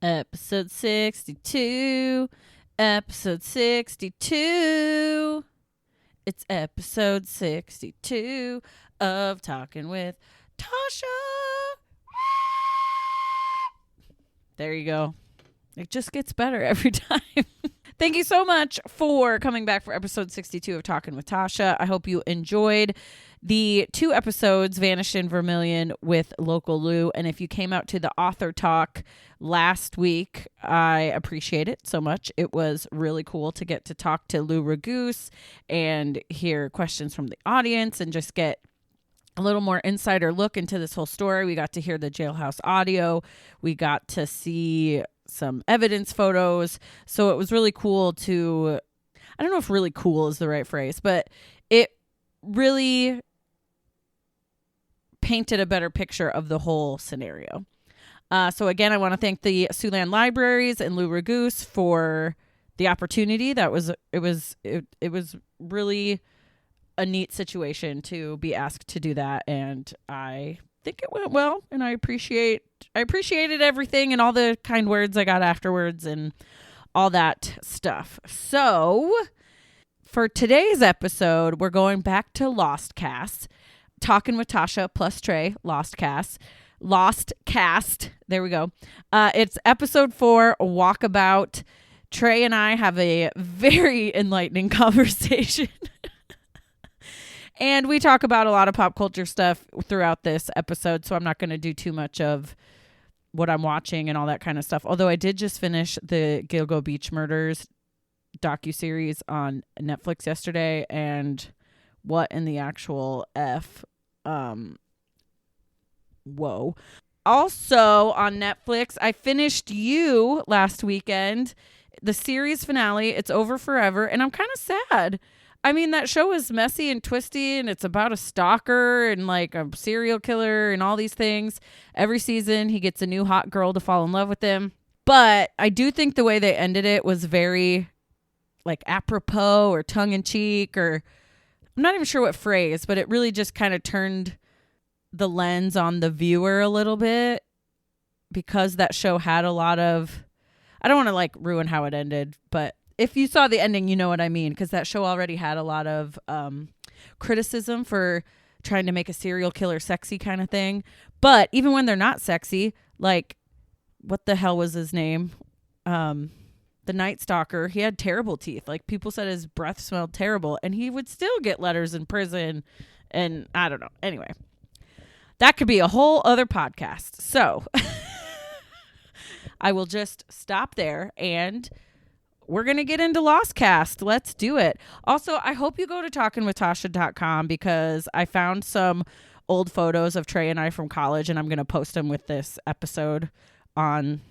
Episode 62. Episode 62. It's episode 62 of Talking with Tasha. There you go. It just gets better every time. Thank you so much for coming back for episode 62 of Talking with Tasha. I hope you enjoyed the 2 episodes, Vanished in Vermilion with Local Lou. And if you came out to the author talk last week, I appreciate it so much. It was really cool to get to talk to Lou Ragoose and hear questions from the audience and just get a little more insider look into this whole story. We got to hear the jailhouse audio. We got to see some evidence photos. So it was really cool to, I don't know if really cool is the right phrase, but it really painted a better picture of the whole scenario. So again, I want to thank the Siouxland Libraries and Lou Ragoose for the opportunity. It was really a neat situation to be asked to do that, and I think it went well, and I appreciated everything and all the kind words I got afterwards and all that stuff. So for today's episode, we're going back to Lostcast, Talking with Tasha plus Trey, Lostcast. There we go. It's episode 4, Walkabout. Trey and I have a very enlightening conversation. And we talk about a lot of pop culture stuff throughout this episode, so I'm not going to do too much of what I'm watching and all that kind of stuff. Although I did just finish the Gilgo Beach Murders docuseries on Netflix yesterday, and what in the actual F? Whoa. Also on Netflix, I finished You last weekend, the series finale. It's over forever, and I'm kind of sad. I mean, that show is messy and twisty, and it's about a stalker and like a serial killer and all these things. Every season, he gets a new hot girl to fall in love with him. But I do think the way they ended it was very like apropos or tongue in cheek, or I'm not even sure what phrase, but it really just kind of turned the lens on the viewer a little bit, because that show had a lot of, I don't want to like ruin how it ended, but if you saw the ending, you know what I mean, because that show already had a lot of criticism for trying to make a serial killer sexy kind of thing. But even when they're not sexy, like, what the hell was his name? The Night Stalker, he had terrible teeth. Like, people said his breath smelled terrible, and he would still get letters in prison, and I don't know. Anyway, that could be a whole other podcast. So I will just stop there, and we're going to get into Lostcast. Let's do it. Also, I hope you go to talkingwithtasha.com, because I found some old photos of Trey and I from college, and I'm going to post them with this episode in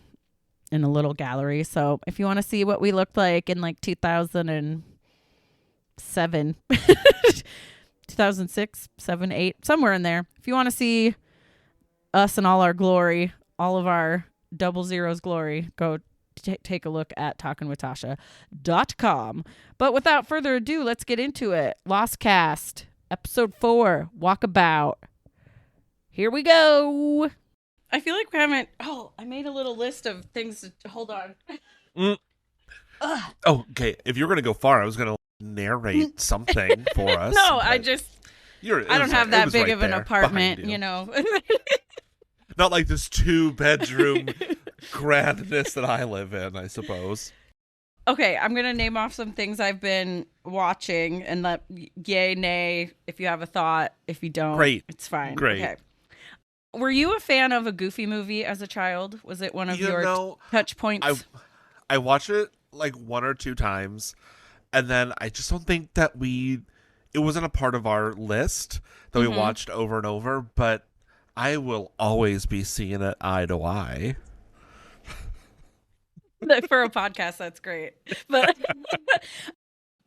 a little gallery. So if you want to see what we looked like in like 2007, 2006, 7, 8, somewhere in there. If you want to see us in all our glory, all of our 00's glory, go take a look at talkingwithtasha.com. But without further ado, let's get into it. Lostcast, episode 4, Walkabout. Here we go. I feel like we haven't... Oh, I made a little list of things to... Hold on. Oh, okay. If you're going to go far, I was going to narrate something for us. No, I don't have that big of an apartment, you know. Not like this 2-bedroom grandness that I live in, I suppose. Okay, I'm going to name off some things I've been watching, and let yay, nay, if you have a thought. If you don't, Great. It's fine. Great. Okay. Were you a fan of a Goofy movie as a child? Was it one of your touch points? I watched it like 1 or 2 times, and then I just don't think that it wasn't a part of our list that we watched over and over, but I will always be seeing it eye to eye. For a podcast, that's great.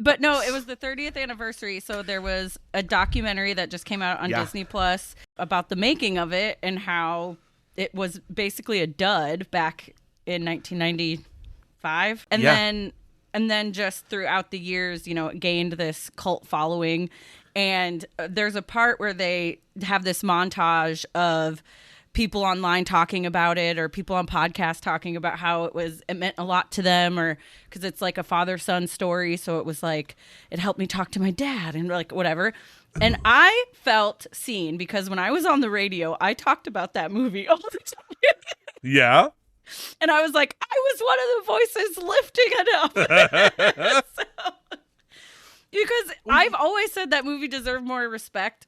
But no, it was the 30th anniversary, so there was a documentary that just came out on Disney Plus about the making of it and how it was basically a dud back in 1995. And then just throughout the years, you know, it gained this cult following. And there's a part where they have this montage of people online talking about it, or people on podcasts talking about how it meant a lot to them, or because it's like a father-son story. So it was like, it helped me talk to my dad and like whatever. And I felt seen because when I was on the radio, I talked about that movie all the time. Yeah. And I was like, I was one of the voices lifting it up. Because I've always said that movie deserved more respect.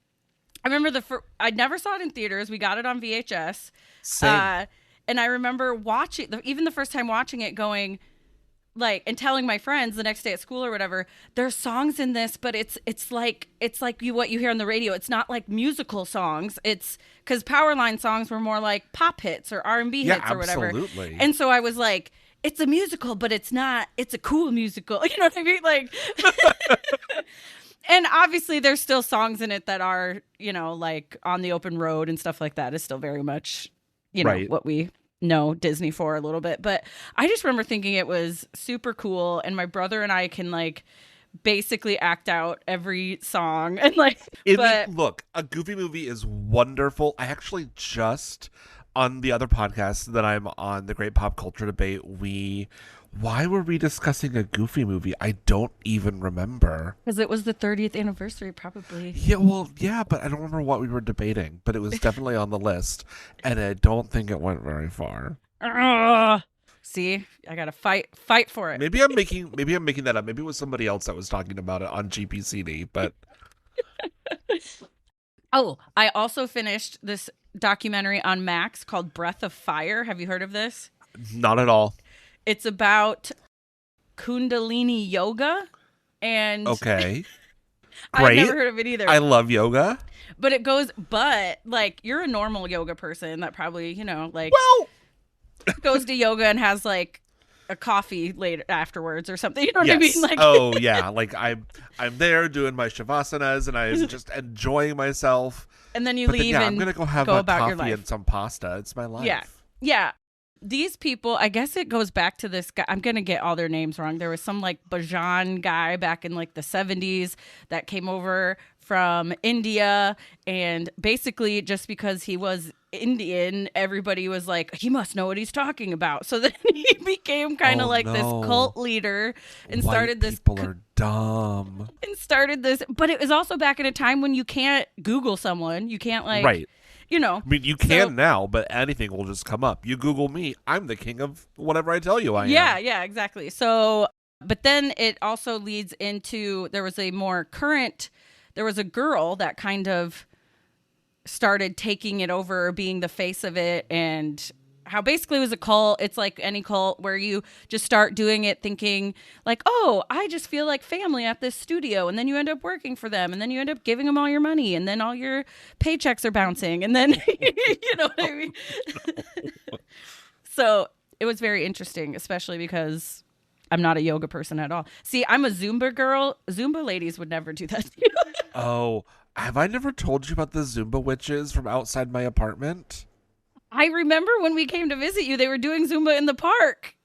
I remember I never saw it in theaters. We got it on VHS. Same. And I remember watching, even the first time watching it, going like, and telling my friends the next day at school or whatever, there's songs in this, but it's like what you hear on the radio. It's not like musical songs. It's because Powerline songs were more like pop hits or R&B hits or whatever. Absolutely. And so I was like, it's a musical, but it's not. It's a cool musical. You know what I mean? Like, and obviously there's still songs in it that are, you know, like On the Open Road and stuff like that is still very much, you know, what we know Disney for a little bit. But I just remember thinking it was super cool. And my brother and I can like basically act out every song. And like, look, a Goofy movie is wonderful. I actually just, on the other podcast that I'm on, the Great Pop Culture Debate, why were we discussing a Goofy movie? I don't even remember. Because it was the 30th anniversary, probably. Yeah, well, yeah, but I don't remember what we were debating. But it was definitely on the list, and I don't think it went very far. See, I gotta fight for it. Maybe I'm making that up. Maybe it was somebody else that was talking about it on GPCD. But oh, I also finished this documentary on Max called Breath of Fire. Have you heard of this? Not at all. It's about Kundalini yoga, and okay, I've never heard of it either. I love yoga, but like you're a normal yoga person that probably, you know, like goes to yoga and has like a coffee later afterwards or something. You know what I mean? Like, oh yeah, like I'm there doing my shavasanas and I'm just enjoying myself. And then leave. I'm gonna go have a coffee and some pasta. It's my life. Yeah. These people, I guess it goes back to this guy. I'm going to get all their names wrong. There was some like Bajan guy back in like the 70s that came over from India. And basically just because he was Indian, everybody was like, he must know what he's talking about. So then he became kind of this cult leader and started this. People are dumb. And started this. But it was also back in a time when you can't Google someone. You can't like. Right. You know, I mean, you can now, but anything will just come up. You Google me, I'm the king of whatever I tell you I am. Yeah, exactly. So, but then it also leads into, there was a girl that kind of started taking it over, being the face of it, and how basically it was a cult. It's like any cult where you just start doing it thinking like, oh, I just feel like family at this studio. And then you end up working for them. And then you end up giving them all your money. And then all your paychecks are bouncing. And then, you know what I mean? So it was very interesting, especially because I'm not a yoga person at all. See, I'm a Zumba girl. Zumba ladies would never do that to you. Oh, have I never told you about the Zumba witches from outside my apartment? I remember when we came to visit you, they were doing Zumba in the park.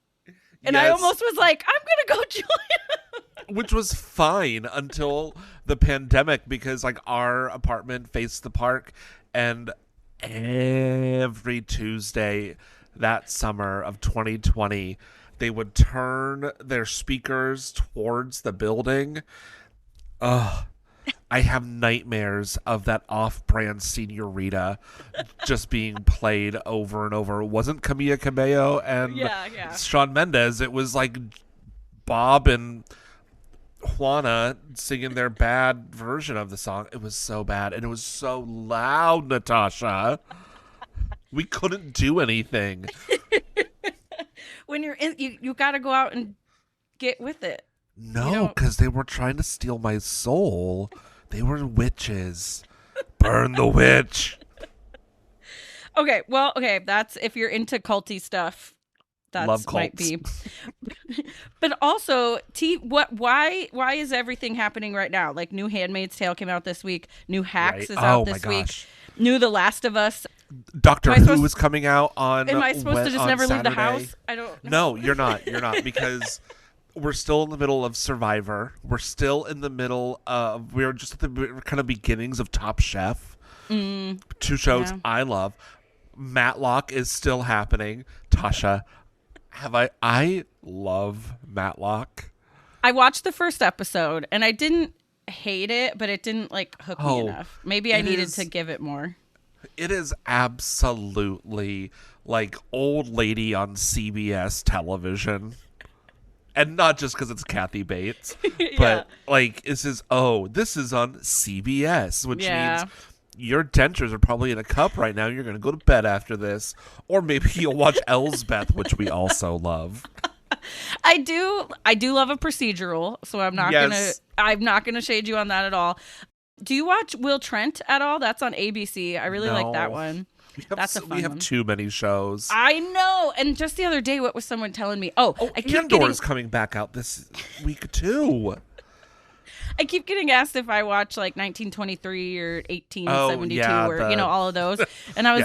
And yes. I almost was like, I'm going to go join. Which was fine until the pandemic because like our apartment faced the park and every Tuesday that summer of 2020, they would turn their speakers towards the building. Ugh. I have nightmares of that off-brand Senorita just being played over and over. It wasn't Camila Cabello and Shawn Mendes. It was like Bob and Juana singing their bad version of the song. It was so bad. And it was so loud, Natasha. We couldn't do anything. When you're in, you got to go out and get with it. No, because they were trying to steal my soul. They were witches. Burn the witch. Okay, well, that's if you're into culty stuff. That might be. But also, why is everything happening right now? Like new Handmaid's Tale came out this week. New Hacks is out this week. New The Last of Us. Doctor Who is coming out on. Am I supposed to just never Saturday. leave the house? I don't know. No, you're not. You're not because we're still in the middle of Survivor. We're still in the middle of. We're just at the kind of beginnings of Top Chef. Two shows I love. Matlock is still happening. Tasha, I love Matlock. I watched the first episode and I didn't hate it, but it didn't like hook me enough. Maybe I needed to give it more. It is absolutely like old lady on CBS television. And not just because it's Kathy Bates, but like this is on CBS, which means your dentures are probably in a cup right now. You're going to go to bed after this. Or maybe you'll watch Elsbeth, which we also love. I do love a procedural, so I'm not gonna shade you on that at all. Do you watch Will Trent at all? That's on ABC. I really like that one. We have too many shows. I know. And just the other day, what was someone telling me? Andor's coming back out this week too. I keep getting asked if I watch like 1923 or 1872 or all of those, and I was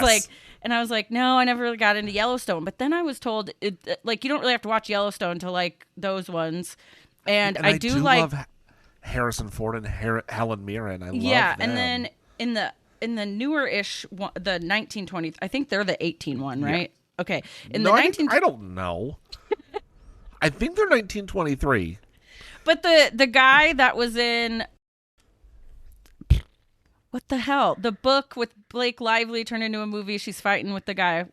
like, no, I never really got into Yellowstone. But then I was told you don't really have to watch Yellowstone to like those ones, and I do like love Harrison Ford and Helen Mirren. I love them. And then in the newer-ish one, the 1920s, I think they're the 18 one, right? Yeah. Okay. I don't know. I think they're 1923. But the guy that was in what the hell? The book with Blake Lively turned into a movie. She's fighting with the guy.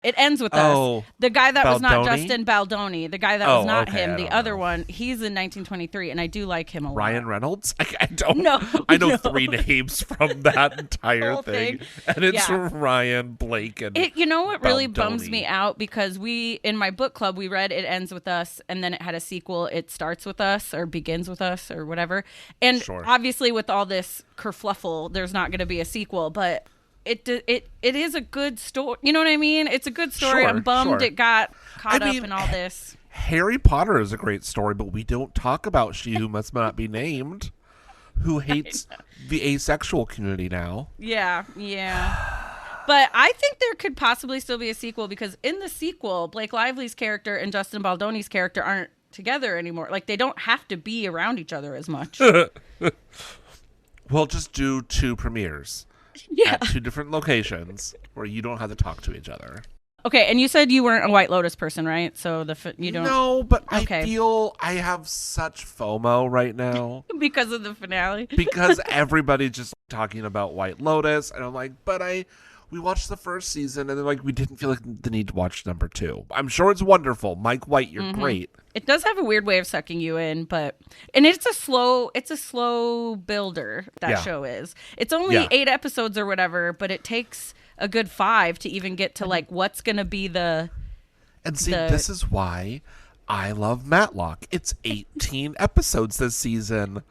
It ends with us. The guy that was not Justin Baldoni. The guy that was not him. The other one. He's in 1923, and I do like him a lot. Ryan Reynolds? I don't know. I know three names from that entire thing. And it's Ryan, Blake, and you know what really Baldoni. bums me out? Because in my book club, we read It Ends With Us, and then it had a sequel, It Starts With Us, or Begins With Us, or whatever. And obviously with all this kerfluffle, there's not going to be a sequel, but it is a good story. You know what I mean? It's a good story. I'm bummed it got caught up in all this. Harry Potter is a great story, but we don't talk about She Who Must Not Be Named, who hates the asexual community now. Yeah. But I think there could possibly still be a sequel, because in the sequel, Blake Lively's character and Justin Baldoni's character aren't together anymore. Like, they don't have to be around each other as much. Well, just do 2 premieres. At 2 different locations where you don't have to talk to each other. Okay, and you said you weren't a White Lotus person, right? So you don't. No, but I feel I have such FOMO right now because of the finale. Because everybody's just talking about White Lotus, and I'm like, but we watched the first season, and then we didn't feel like the need to watch number 2. I'm sure it's wonderful. Mike White, you're great. It does have a weird way of sucking you in, and it's a slow builder. That show is. It's only 8 episodes or whatever, but it takes a good 5 to even get to what's going to be the. And see, this is why I love Matlock. It's 18 episodes this season.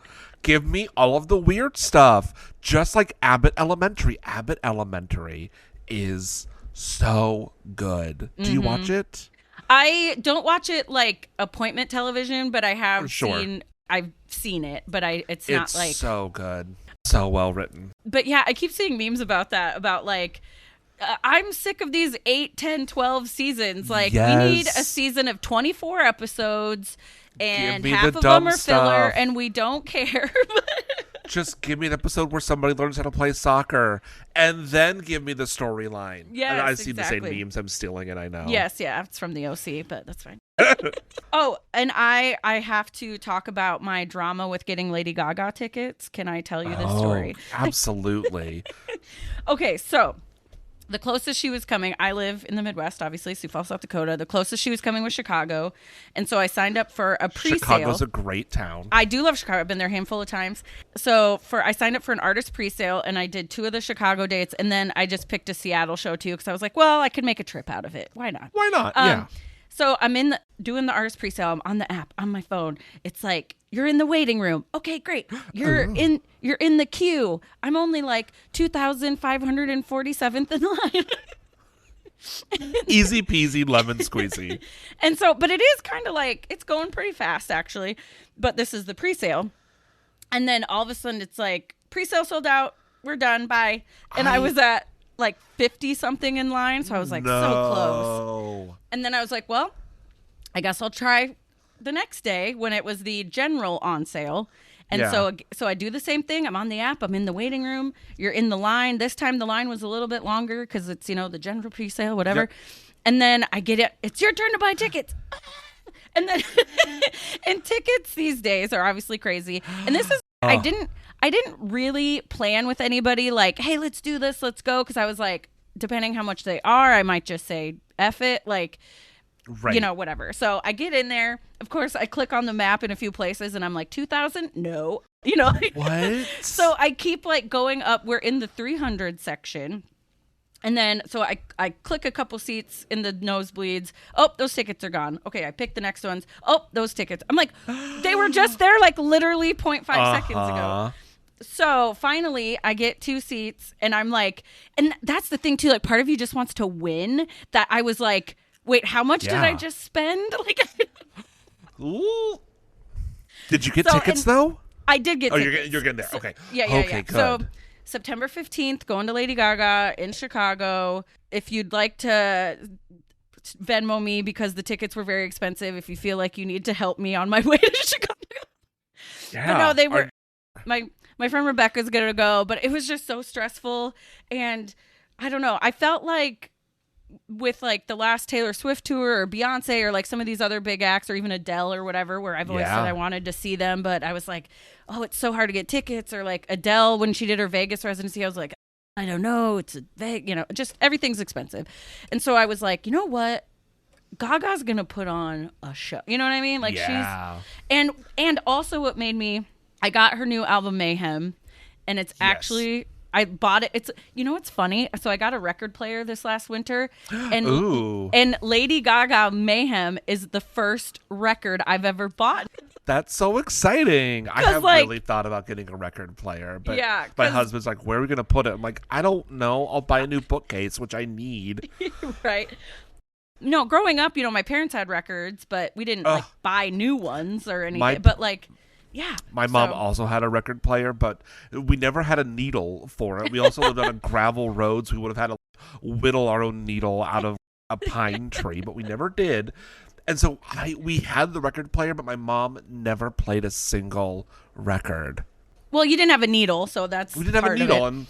Give me all of the weird stuff, just like Abbott Elementary. Abbott Elementary is so good. Do you watch it? I don't watch it like appointment television, but I have I've seen it, but it's not like so good, so well written. But yeah, I keep seeing memes about that, about I'm sick of these 8, 10, 12 seasons. We need a season of 24 episodes, and half of them are filler, and we don't care. Just give me an episode where somebody learns how to play soccer, and then give me the storyline. Yes, I see the same memes. I'm stealing it, I know. Yes, it's from the OC, but that's fine. And I have to talk about my drama with getting Lady Gaga tickets. Can I tell you this story? Absolutely. Okay, so the closest she was coming, I live in the Midwest, obviously, Sioux Falls, South Dakota. The closest she was coming was Chicago. And so I signed up for a pre-sale. Chicago's a great town. I do love Chicago. I've been there a handful of times. So I signed up for an artist pre-sale, and I did 2 of the Chicago dates. And then I just picked a Seattle show, too, because I was like, well, I could make a trip out of it. Why not? Yeah. So I'm doing the artist pre-sale. I'm on the app on my phone. It's like, you're in the waiting room. Okay, great. You're in the queue. I'm only 2,547th in line. Easy peasy lemon squeezy. And so, but it is kind of it's going pretty fast actually. But this is the pre-sale. And then all of a sudden it's pre-sale sold out. We're done. Bye. And I was at 50 something in line. So I was so close. And then I was like, well, I guess I'll try the next day when it was the general on sale. And Yeah. so I do the same thing. I'm on the app. I'm in the waiting room. You're in the line. This time the line was a little bit longer because it's, the general pre-sale, whatever. Yep. And then I get it. It's your turn to buy tickets. And then and tickets these days are obviously crazy. And this is I didn't really plan with anybody like, hey, let's do this, let's go. Because I was like, depending how much they are, I might just say F it, like, Right. whatever. So I get in there. Of course, I click on the map in a few places and I'm like, 2,000? No. What? So I keep like going up. We're in the 300 section. And then, so I click a couple seats in the nosebleeds. Oh, those tickets are gone. Okay, I pick the next ones. Oh, those tickets. I'm like, they were just there like literally 0.5 seconds ago. So finally, I get 2 seats, and I'm like, and that's the thing too. Like, part of you just wants to win. That I was like, wait, how much did I just spend? Like, Ooh. Did you get tickets though? I did get tickets. You're getting there. Okay. Yeah. Okay, good. So September 15th, going to Lady Gaga in Chicago. If you'd like to Venmo me because the tickets were very expensive, if you feel like you need to help me on my way to Chicago. Yeah. But no, they were my friend Rebecca's gonna go, but it was just so stressful. And I don't know. I felt like with like the last Taylor Swift tour or Beyonce or like some of these other big acts or even Adele or whatever, where I've always said I wanted to see them, but I was like, oh, it's so hard to get tickets. Or like Adele, when she did her Vegas residency, I was like, I don't know, it's a just everything's expensive. And so I was like, you know what? Gaga's gonna put on a show. You know what I mean? Like she's and also what made me, I got her new album Mayhem, and it's actually, I bought it. It's, it's funny. So I got a record player this last winter, and and Lady Gaga Mayhem is the first record I've ever bought. That's so exciting. I have really thought about getting a record player, but my husband's like, where are we going to put it? I'm like, I don't know. I'll buy a new bookcase, which I need. Right. No, growing up, my parents had records, but we didn't like buy new ones or anything. But like, yeah. My mom also had a record player, but we never had a needle for it. We also lived on gravel roads. We would have had to whittle our own needle out of a pine tree, but we never did. And so we had the record player, but my mom never played a single record. Well, you didn't have a needle, so that's we didn't have a needle, and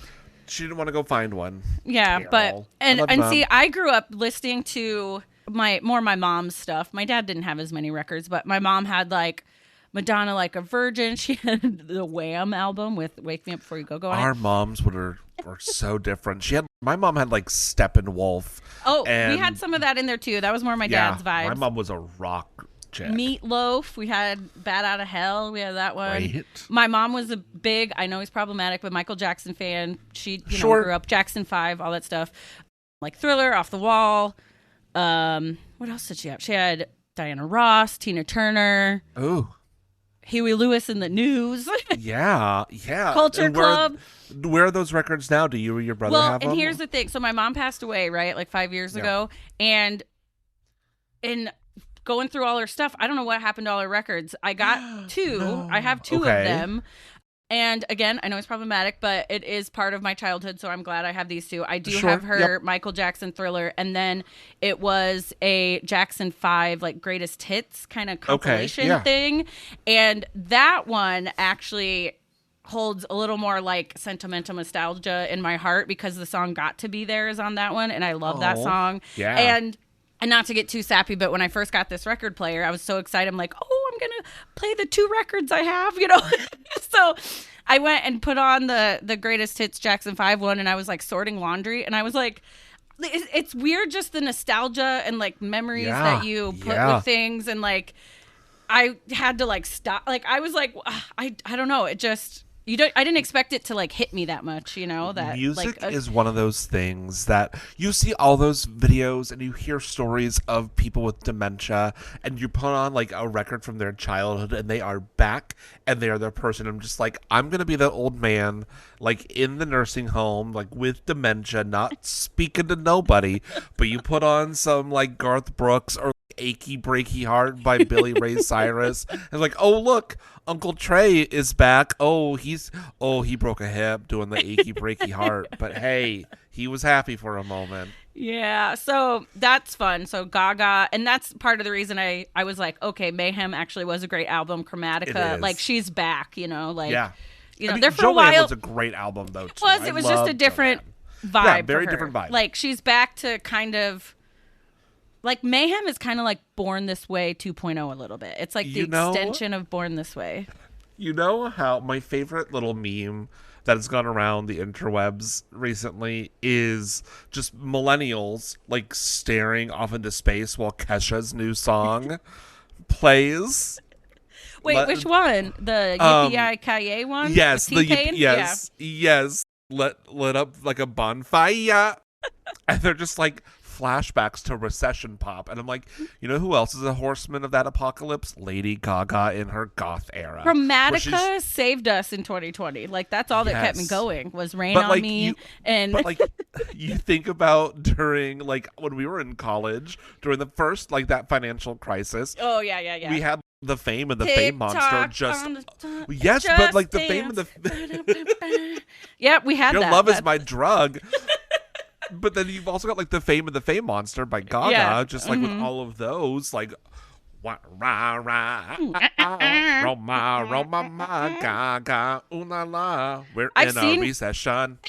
she didn't want to go find one. Yeah, but and see, I grew up listening to my mom's stuff. My dad didn't have as many records, but my mom had like Madonna Like a Virgin. She had the Wham album with Wake Me Up Before You Go Go. Our moms were so different. My mom had like Steppenwolf. Oh, we had some of that in there too. That was more my dad's vibes. My mom was a rock chick. Meatloaf. We had Bat Out of Hell. We had that one. Right. My mom was a big, I know he's problematic, but Michael Jackson fan. She grew up Jackson 5, all that stuff. Like Thriller, Off the Wall. What else did she have? She had Diana Ross, Tina Turner. Ooh. Huey Lewis in the News. Yeah. Culture Club. Where are those records now? Do you or your brother have them? And here's the thing. So my mom passed away, right? Like 5 years ago. And in going through all her stuff, I don't know what happened to all her records. I got 2. No. I have 2 of them. And again, I know it's problematic, but it is part of my childhood, so I'm glad I have these 2. I do have her Michael Jackson Thriller, and then it was a Jackson 5, like, greatest hits kind of compilation thing. And that one actually holds a little more, like, sentimental nostalgia in my heart because the song Got to Be There is on that one, and I love that song. Yeah. And not to get too sappy, but when I first got this record player, I was so excited. I'm like, oh, I'm going to play the 2 records I have, So I went and put on the greatest hits Jackson 5 one, and I was like sorting laundry. And I was like, it's weird just the nostalgia and like memories that you put with things. And like, I had to like stop. Like, I was like, I don't know. It just... I didn't expect it to like hit me that much, that music is one of those things that you see all those videos and you hear stories of people with dementia and you put on like a record from their childhood and they are back and they are their person. I'm just like, I'm going to be that old man like in the nursing home, like with dementia, not speaking to nobody, but you put on some like Garth Brooks or Achy Breaky Heart by Billy Ray Cyrus and like, oh look, Uncle Trey is back. He broke a hip doing the Achy Breaky Heart, but hey, he was happy for a moment. Yeah, so that's fun. So Gaga, and that's part of the reason I was like, okay, Mayhem actually was a great album. It Chromatica, like is. she's back, Yeah. I mean, there for a Joanne while. was a great album though It too. was I it was just a love different Joanne. Yeah, vibe very for her. different vibe. Like she's back to kind of like Mayhem is kind of like Born This Way 2.0 a little bit. It's like the You know, extension of Born This Way. you know how my favorite little meme that has gone around the interwebs recently is just millennials like staring off into space while Kesha's new song plays. Wait, which one? The Yippee-Ki-Yay one? Yes, With the T-Pain? yes, lit up like a bonfire, and they're just like flashbacks to recession pop, and I'm like, you know who else is a horseman of that apocalypse? Lady Gaga in her goth era. Chromatica saved us in 2020. Like that's all that kept me Yes. going was Rain But, on like, Me. you- And But like, you think about during like when we were in college during the first like that financial crisis, oh yeah. we had the Fame and the Fame Monster TikTok just. on the top, Yes, but just like the Fame and dance. the Yeah, we had Your that. love is but- my drug. But then you've also got like the Fame and the Fame Monster by Gaga, Yeah. just like with all of those, like wah, rah, rah, Roma, Roma, ma, Gaga, ooh la la. We're I've in seen- a recession.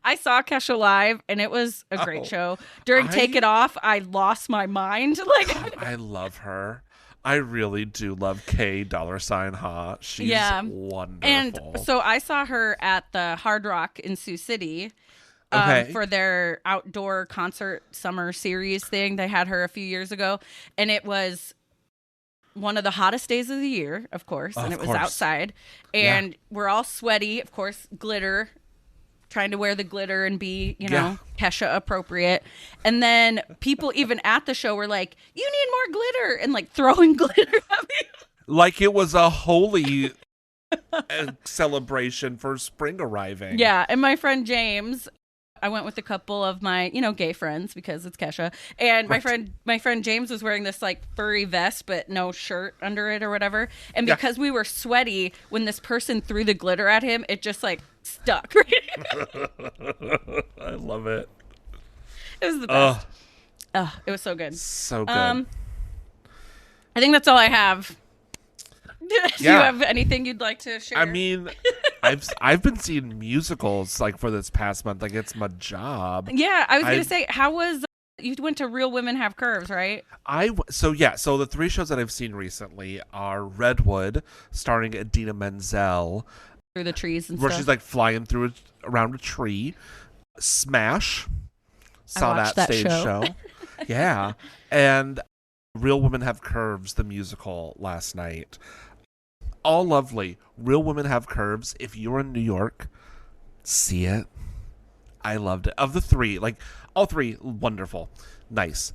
I saw Kesha live, and it was a great Oh, show. During Take It Off, I lost my mind. Like, I love her. I really do love K $sign Ha. She's Yeah. wonderful. and so I saw her at the Hard Rock in Sioux City. Okay. For their outdoor concert summer series thing. They had her a few years ago, and it was one of the hottest days of the year, of course, and Of it was course. outside. And we're all sweaty, of course, glitter, trying to wear the glitter and be, Yeah. Kesha appropriate. And then people even at the show were like, you need more glitter, and like throwing glitter at me. Like it was a holy celebration for spring arriving. Yeah, and my friend James, I went with a couple of my, gay friends because it's Kesha. And my friend James was wearing this like furry vest but no shirt under it or whatever. And Yeah. because we were sweaty, when this person threw the glitter at him, it just like stuck. It I love it. was the best. It was so good. So good. I think that's all I have. Do you Yeah. have anything you'd like to share? I mean, I've been seeing musicals like for this past month. Like it's my job. yeah, I was going I've- to say, how was you went to Real Women Have Curves, right? So the three shows that I've seen recently are Redwood, starring Idina Menzel, Through the trees and where stuff. she's like flying around a tree. Smash, saw watched that that stage show. Yeah, and Real Women Have Curves, the musical last night. All lovely. Real Women Have Curves. If you're in New York, see it. I loved it. Of the three, like all three, wonderful, nice.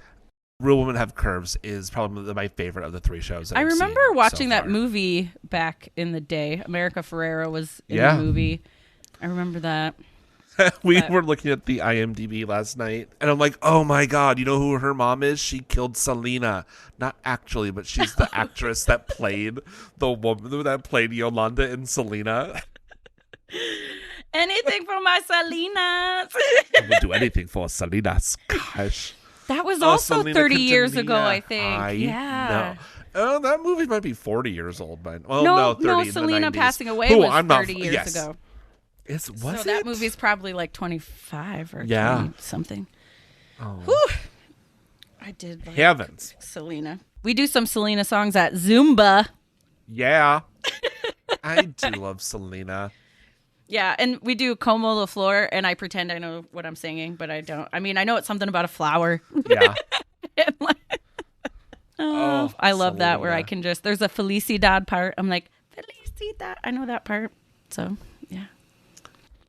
Real Women Have Curves is probably my favorite of the three shows. That I I've remember seen watching so that far. movie back in the day. America Ferrera was in Yeah. the movie. I remember that. We but- were looking at the IMDb last night, and I'm like, oh my god, you know who her mom is? She killed Selena. Not actually, but she's the actress that played the woman that played Yolanda in Selena. Anything for my Salinas. I would do anything for Selena. Gosh. That was Oh, also Selena 30 years ago, Quintanilla. I think. Yeah. know. Oh, that movie might be 40 years old by now. Well, no, 30 in the Selena 90s. passing away Who, was I'm not- 30 years yes. ago. Was So it? that movie's probably like 25 or Yeah. 20 something. Oh. Whew. I did like Heavens. Selena. We do some Selena songs at Zumba. Yeah. I do love Selena. Yeah, and we do Como La Flor, and I pretend I know what I'm singing, but I don't. I mean, I know it's something about a flower. Yeah. And like- Oh, I love that where I Selena. can just, there's a Felicidad part. I'm like, Felicidad. I know that part. So, yeah.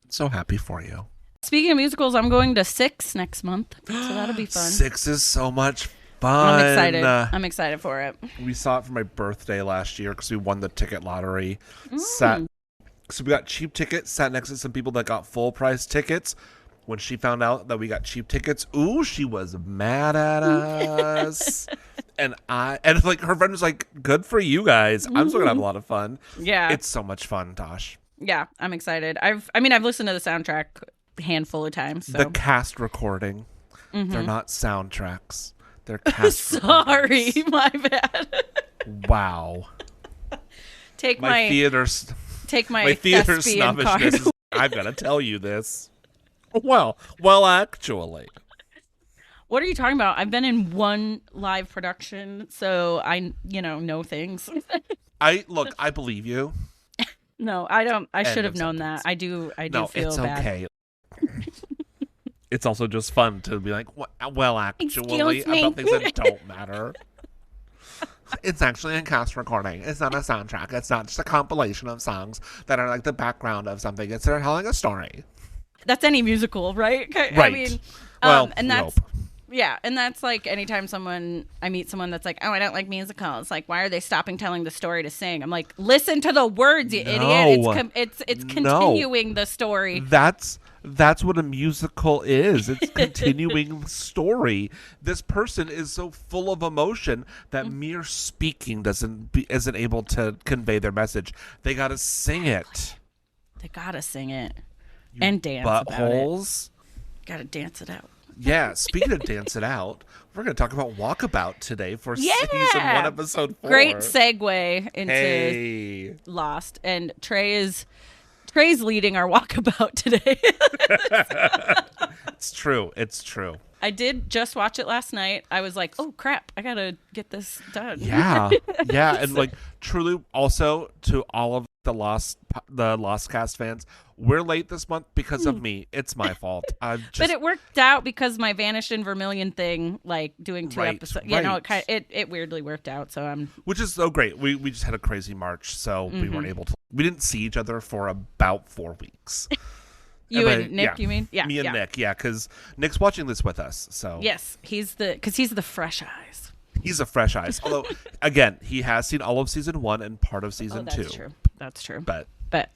So happy for you. Speaking of musicals, I'm going to Six next month. So that'll be fun. 6 is so much fun. I'm excited. I'm excited for it. We saw it for my birthday last year because we won the ticket lottery. Mm. So we got cheap tickets, sat next to some people that got full price tickets. When she found out that we got cheap tickets, ooh, she was mad at us. and like her friend was like, good for you guys. I'm still gonna have a lot of fun. Yeah. It's so much fun, Tosh. Yeah, I'm excited. I've listened to the soundtrack handful of times. So. The cast recording. Mm-hmm. They're not soundtracks. They're cast Sorry, recordings. my bad. Wow. Take my theater thespian card. snobbishness. I've got to tell you this. Well, actually. What are you talking about? I've been in one live production, so I, know things. I believe you. No, I don't. I should have known that. I do feel it's bad. Okay. It's also just fun to be like, well, actually, Excuse me? about things that don't matter. It's actually a cast recording. It's not a soundtrack. It's not just a compilation of songs that are like the background of something. It's they're telling a story. That's any musical, right? Right. I mean, and that's nope. yeah, and that's like anytime I meet someone that's like, oh, I don't like musicals. Like, why are they stopping telling the story to sing? I'm like, listen to the words, you idiot. It's continuing the story. That's what a musical is. It's continuing the story. This person is so full of emotion that mere speaking isn't able to convey their message. They got to sing it. They got to sing it and dance buttholes. about it. Got to dance it out. Yeah, speaking of Dance It Out, we're going to talk about Walkabout today for season 1, episode 4. Great segue into Lost. And Trey's leading our Walkabout today. It's true. I did just watch it last night. I was like, oh, crap, I got to get this done. Yeah. And like truly also to all of the Lostcast fans, we're late this month because of me. It's my fault. But it worked out because my Vanished in Vermilion thing, like doing 2 episodes, it weirdly worked out. So which is so great. We just had a crazy March, so we weren't able to. We didn't see each other for about 4 weeks. You and Nick, you mean? Yeah, me and Nick, because Nick's watching this with us. So yes, he's the fresh eyes. He's a fresh eyes. Although, again, he has seen all of season 1 and part of season 2. That's true. But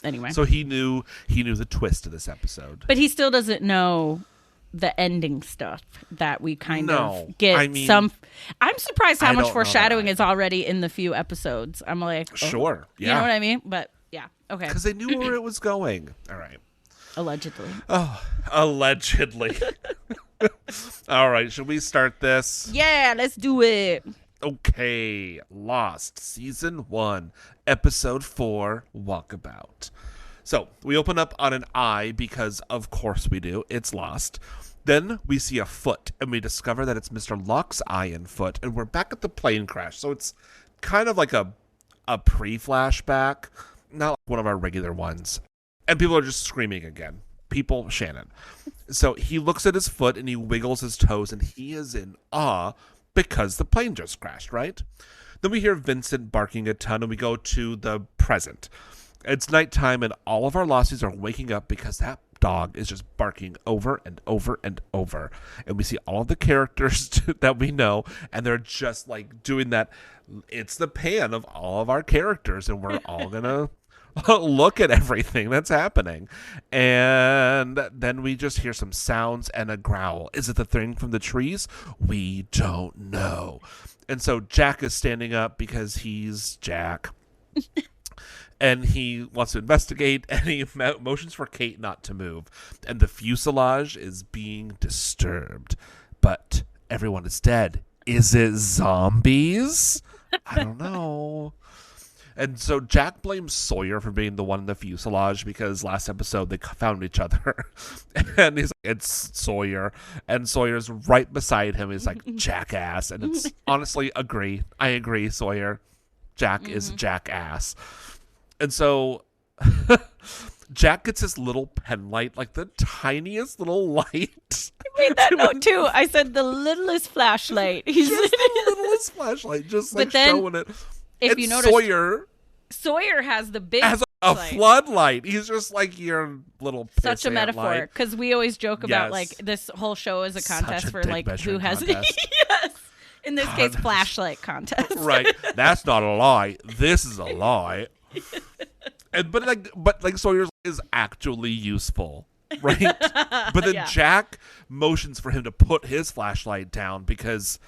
anyway, so he knew the twist of this episode. But he still doesn't know the ending stuff that we kind of get. I mean, I'm surprised how much foreshadowing is already in the few episodes. I'm like, sure, yeah, you know what I mean? But yeah, okay, because they knew where it was going. All right. Allegedly. Oh, allegedly. All right, should we start this? Yeah, let's do it. Okay, Lost, Season 1, Episode 4, Walkabout. So, we open up on an eye because, of course we do, it's Lost. Then we see a foot, and we discover that it's Mr. Locke's eye and foot, and we're back at the plane crash. So it's kind of like a pre-flashback, not like one of our regular ones. And people are just screaming again. Shannon. So he looks at his foot and he wiggles his toes and he is in awe because the plane just crashed, right? Then we hear Vincent barking a ton and we go to the present. It's nighttime and all of our Losties are waking up because that dog is just barking over and over and over. And we see all of the characters that we know and they're just like doing that. It's the pan of all of our characters and we're all going to look at everything that's happening. And then we just hear some sounds and a growl. Is it the thing from the trees? We don't know. And so Jack is standing up because he's Jack. And he wants to investigate, and he motions for Kate not to move. And the fuselage is being disturbed. But everyone is dead. Is it zombies? I don't know. And so Jack blames Sawyer for being the one in the fuselage because last episode they found each other. And he's like, it's Sawyer. And Sawyer's right beside him. He's like, jackass. And it's honestly, I agree, Sawyer. Jack is jackass. And so Jack gets his little pen light, like the tiniest little light. I made that note too. I said the littlest flashlight. Just the littlest flashlight, just like showing it. If and you notice, Sawyer has the big a floodlight. He's just like your little such a metaphor because we always joke about like this whole show is a contest for like who has yes. In this case, flashlight contest. Right. That's not a lie. This is a lie. And but Sawyer is actually useful, right? But then Jack motions for him to put his flashlight down because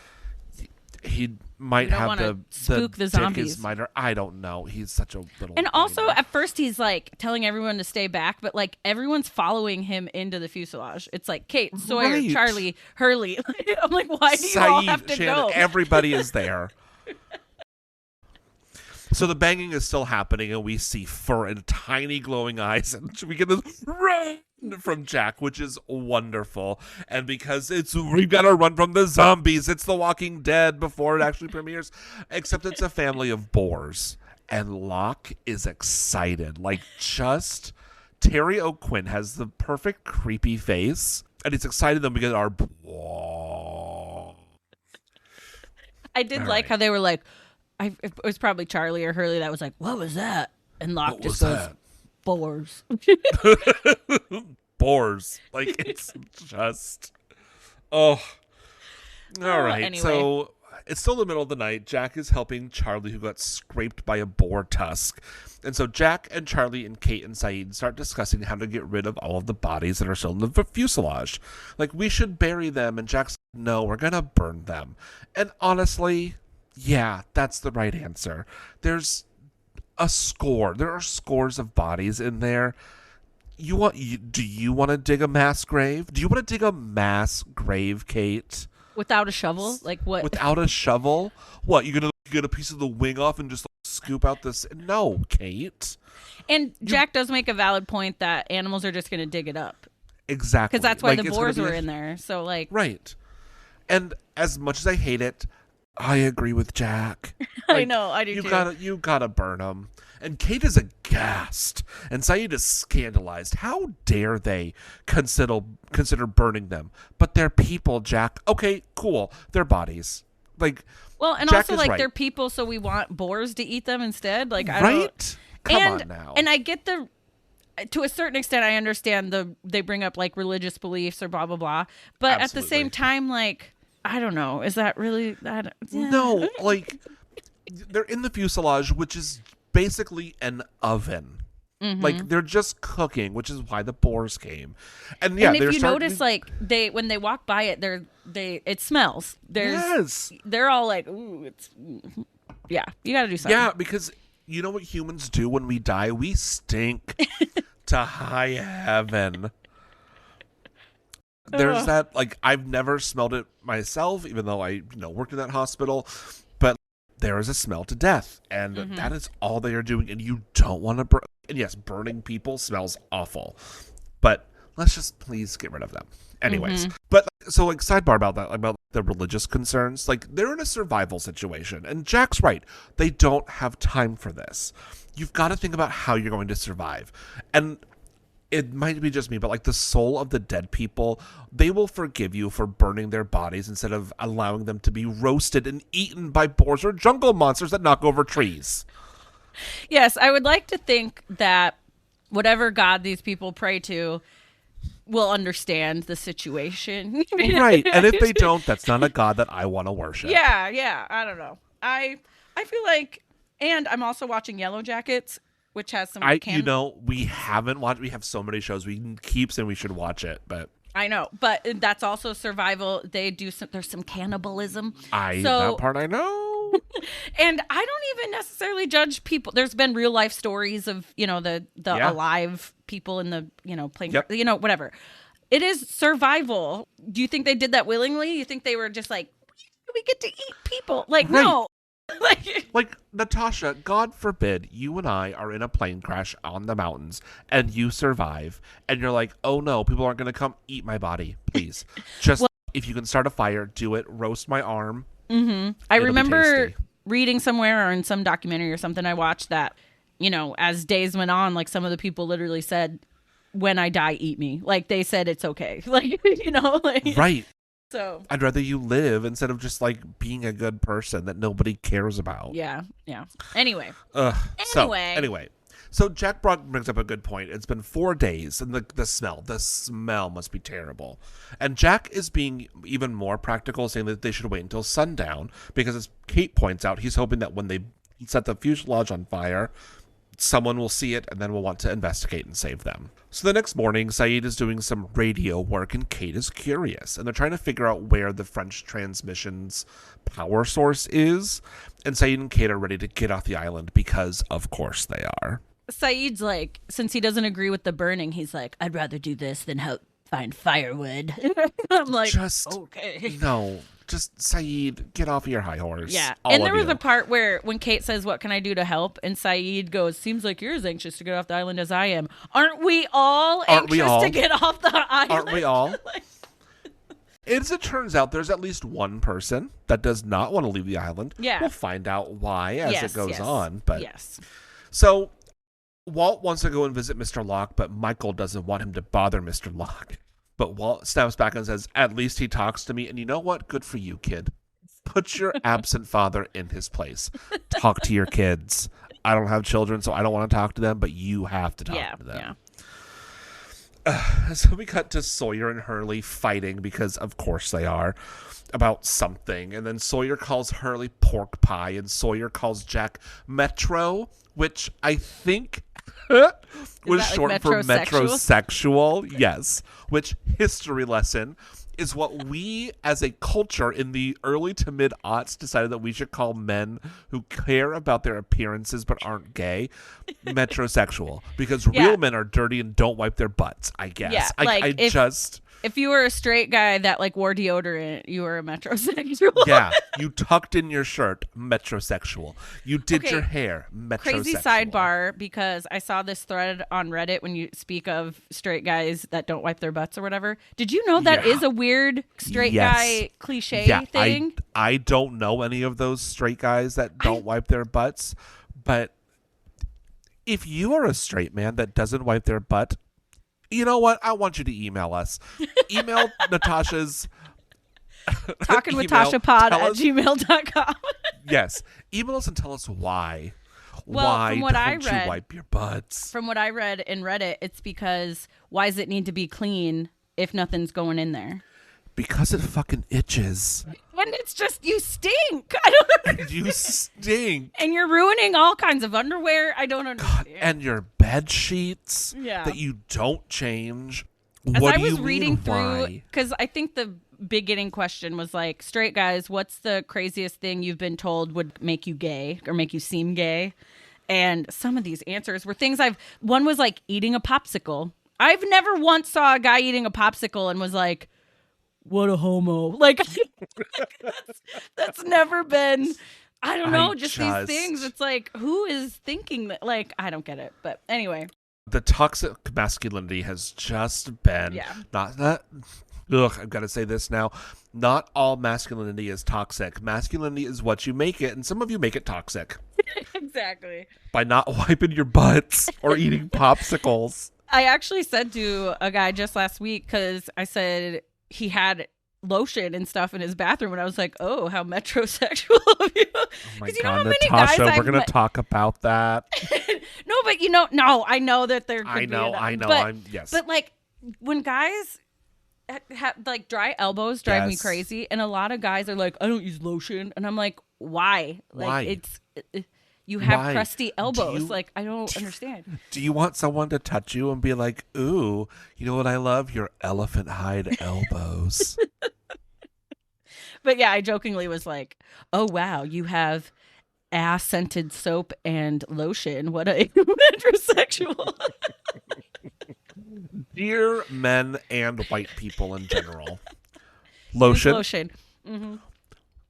he might We don't have wanna the spook the dick zombies. is minor. I don't know. He's such a little. And also, whiner. at first, he's like telling everyone to stay back, but like everyone's following him into the fuselage. It's like Kate, Sawyer, Right. Charlie, Hurley. I'm like, why do you all have to Shannon, go? everybody is there. So the banging is still happening, and we see fur and tiny glowing eyes, and we get this run from Jack, which is wonderful. And because we've got to run from the zombies, it's The Walking Dead before it actually premieres, except it's a family of boars. And Locke is excited. Like, just Terry O'Quinn has the perfect creepy face, and he's excited that we get our. I did like how they were like, it was probably Charlie or Hurley that was like, what was that? And Locke What just was goes, boars. Boars. Like, it's just. Oh. All right. Anyway. So it's still the middle of the night. Jack is helping Charlie, who got scraped by a boar tusk. And so Jack and Charlie and Kate and Saeed start discussing how to get rid of all of the bodies that are still in the fuselage. Like, we should bury them. And Jack's like, no, we're going to burn them. And honestly, yeah, that's the right answer. There's a score. There are scores of bodies in there. Do you want to dig a mass grave? Do you want to dig a mass grave, Kate? Without a shovel? Like what? Without a shovel? What, you're going to get a piece of the wing off and just scoop out this? No, Kate. And Jack does make a valid point that animals are just going to dig it up. Exactly. Because that's why Like, the boars were in there. So, like. Right. And as much as I hate it, I agree with Jack. I know, I do too. You gotta burn them. And Kate is aghast, and Saeed is scandalized. How dare they consider burning them? But they're people, Jack. Okay, cool. They're bodies. Like, well, and Jack also is like right. they're people, so we want boars to eat them instead. Like, I right? don't. Come on now. And I get to a certain extent, I understand they bring up like religious beliefs or blah blah blah. But at the same time, like, I don't know. Is that really that? No, like, they're in the fuselage, which is basically an oven. Mm-hmm. Like, they're just cooking, which is why the boars came. And yeah, and if you notice, like, when they walk by it, it smells. They're all like, ooh, yeah, you got to do something. Yeah, because you know what humans do when we die? We stink to high heaven. There's that, like, I've never smelled it myself, even though I worked in that hospital, but there is a smell to death, and that is all they are doing, and you don't want to burn. And yes, burning people smells awful, but let's just please get rid of them. Anyways, but so, like, sidebar about that, about the religious concerns, like, they're in a survival situation, and Jack's right. They don't have time for this. You've got to think about how you're going to survive, and it might be just me, but like the soul of the dead people, they will forgive you for burning their bodies instead of allowing them to be roasted and eaten by boars or jungle monsters that knock over trees. Yes, I would like to think that whatever God these people pray to will understand the situation. Right. And if they don't, that's not a God that I want to worship. Yeah. I don't know. I feel like, and I'm also watching Yellow Jackets, which has some we haven't watched. We have so many shows. We keep saying we should watch it, but I know. But that's also survival. They do there's some cannibalism. That part I know. And I don't even necessarily judge people. There's been real life stories of the alive people in the playing whatever. It is survival. Do you think they did that willingly? You think they were just like, we get to eat people? Like, right. No. like Natasha, God forbid you and I are in a plane crash on the mountains and you survive and you're like, oh no, people aren't going to come eat my body. Please. Just if you can start a fire, do it. Roast my arm. Mm-hmm. I remember reading somewhere or in some documentary or something I watched that, as days went on, like some of the people literally said, when I die, eat me. Like they said, it's okay. Like, right. So I'd rather you live instead of just like being a good person that nobody cares about. Yeah. Anyway. So Jack brings up a good point. It's been 4 days, and the smell must be terrible. And Jack is being even more practical, saying that they should wait until sundown because, as Kate points out, he's hoping that when they set the fuselage on fire, someone will see it and then will want to investigate and save them. So the next morning, Saeed is doing some radio work and Kate is curious. And they're trying to figure out where the French transmission's power source is. And Saeed and Kate are ready to get off the island because, of course, they are. Saeed's like, since he doesn't agree with the burning, he's like, I'd rather do this than help find firewood. I'm like, okay. No, just Saeed, get off your high horse. Yeah. And there was a part where when Kate says, what can I do to help? And Saeed goes, seems like you're as anxious to get off the island as I am. Aren't we all anxious to get off the island? Aren't we all? As it turns out, there's at least one person that does not want to leave the island. Yeah. We'll find out why as it goes on. But So Walt wants to go and visit Mr. Locke, but Michael doesn't want him to bother Mr. Locke. But Walt snaps back and says, at least he talks to me. And you know what? Good for you, kid. Put your absent father in his place. Talk to your kids. I don't have children, so I don't want to talk to them, but you have to talk to them. So we cut to Sawyer and Hurley fighting because, of course, they are, about something. And then Sawyer calls Hurley pork pie, and Sawyer calls Jack Metro, which I think was short for metrosexual. Yes, which, history lesson, is what we as a culture in the early to mid aughts decided that we should call men who care about their appearances but aren't gay metrosexual, because real men are dirty and don't wipe their butts, I guess. Yeah, like if you were a straight guy that like wore deodorant, you were a metrosexual. Yeah, you tucked in your shirt, metrosexual. You did your hair, metrosexual. Crazy sidebar, because I saw this thread on Reddit when you speak of straight guys that don't wipe their butts or whatever. Did you know that is a weird straight guy cliche thing? I don't know any of those straight guys that don't wipe their butts, but if you are a straight man that doesn't wipe their butt, you know what? I want you to email us. Email Natasha's talkingwithtashapod@gmail.com. Yes. Email us and tell us why. Well, why don't you wipe your butts? From what I read in Reddit, it's because why does it need to be clean if nothing's going in there? Because it fucking itches. And it's just, you stink. I don't understand. You stink. And you're ruining all kinds of underwear. I don't understand. God, and your bed sheets that you don't change. As I was reading through, because I think the beginning question was like, straight guys, what's the craziest thing you've been told would make you gay or make you seem gay? And some of these answers were things one was like eating a popsicle. I've never once saw a guy eating a popsicle and was like, what a homo. Like, that's never been, I don't know, just these things. It's like, who is thinking that? Like, I don't get it. But anyway. The toxic masculinity has just been, not that, I've got to say this now. Not all masculinity is toxic. Masculinity is what you make it, and some of you make it toxic. Exactly. By not wiping your butts or eating popsicles. I actually said to a guy just last week, because I said he had lotion and stuff in his bathroom, and I was like, oh, how metrosexual of you. Oh my God, Natasha, we're going to talk about that. No, but no, I know that there could be I know. But like, when guys have like dry elbows drive me crazy, and a lot of guys are like, I don't use lotion, and I'm like, why? Like, you have crusty elbows. I don't understand. Do you want someone to touch you and be like, ooh, you know what I love? Your elephant hide elbows. But yeah, I jokingly was like, oh, wow, you have ass-scented soap and lotion. What a metrosexual. Dear men and white people in general. Lotion. Mm-hmm.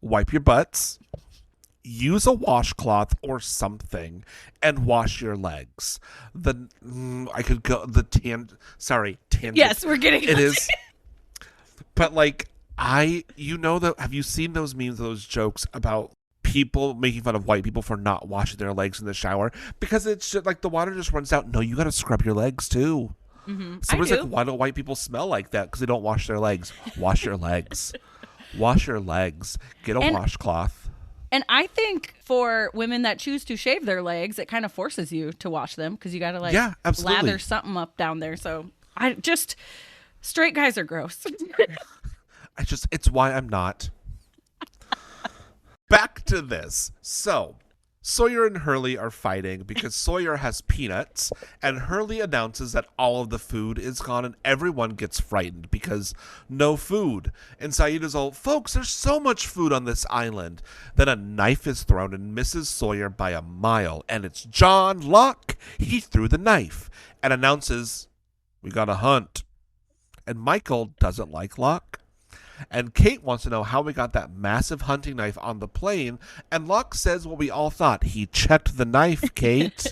Wipe your butts. Use a washcloth or something and wash your legs. Tangent. Yes, we're getting it. Is. But have you seen those memes, those jokes about people making fun of white people for not washing their legs in the shower? Because it's just like the water just runs out. No, you got to scrub your legs too. Mm-hmm. Someone's like, why don't white people smell like that? Because they don't wash their legs. Wash your legs. Wash your legs. Get a washcloth. And I think for women that choose to shave their legs, it kind of forces you to wash them, because you got to lather something up down there. So straight guys are gross. It's why I'm not. Back to this. So Sawyer and Hurley are fighting because Sawyer has peanuts, and Hurley announces that all of the food is gone, and everyone gets frightened because no food. And Saida's all, folks, there's so much food on this island. Then a knife is thrown and misses Sawyer by a mile, and it's John Locke. He threw the knife and announces, we got to hunt. And Michael doesn't like Locke. And Kate wants to know how we got that massive hunting knife on the plane. And Locke says what we all thought. He checked the knife, Kate.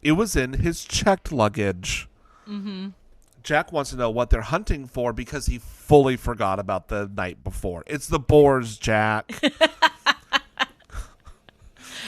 It was in his checked luggage. Mm-hmm. Jack wants to know what they're hunting for because he fully forgot about the night before. It's the boars, Jack.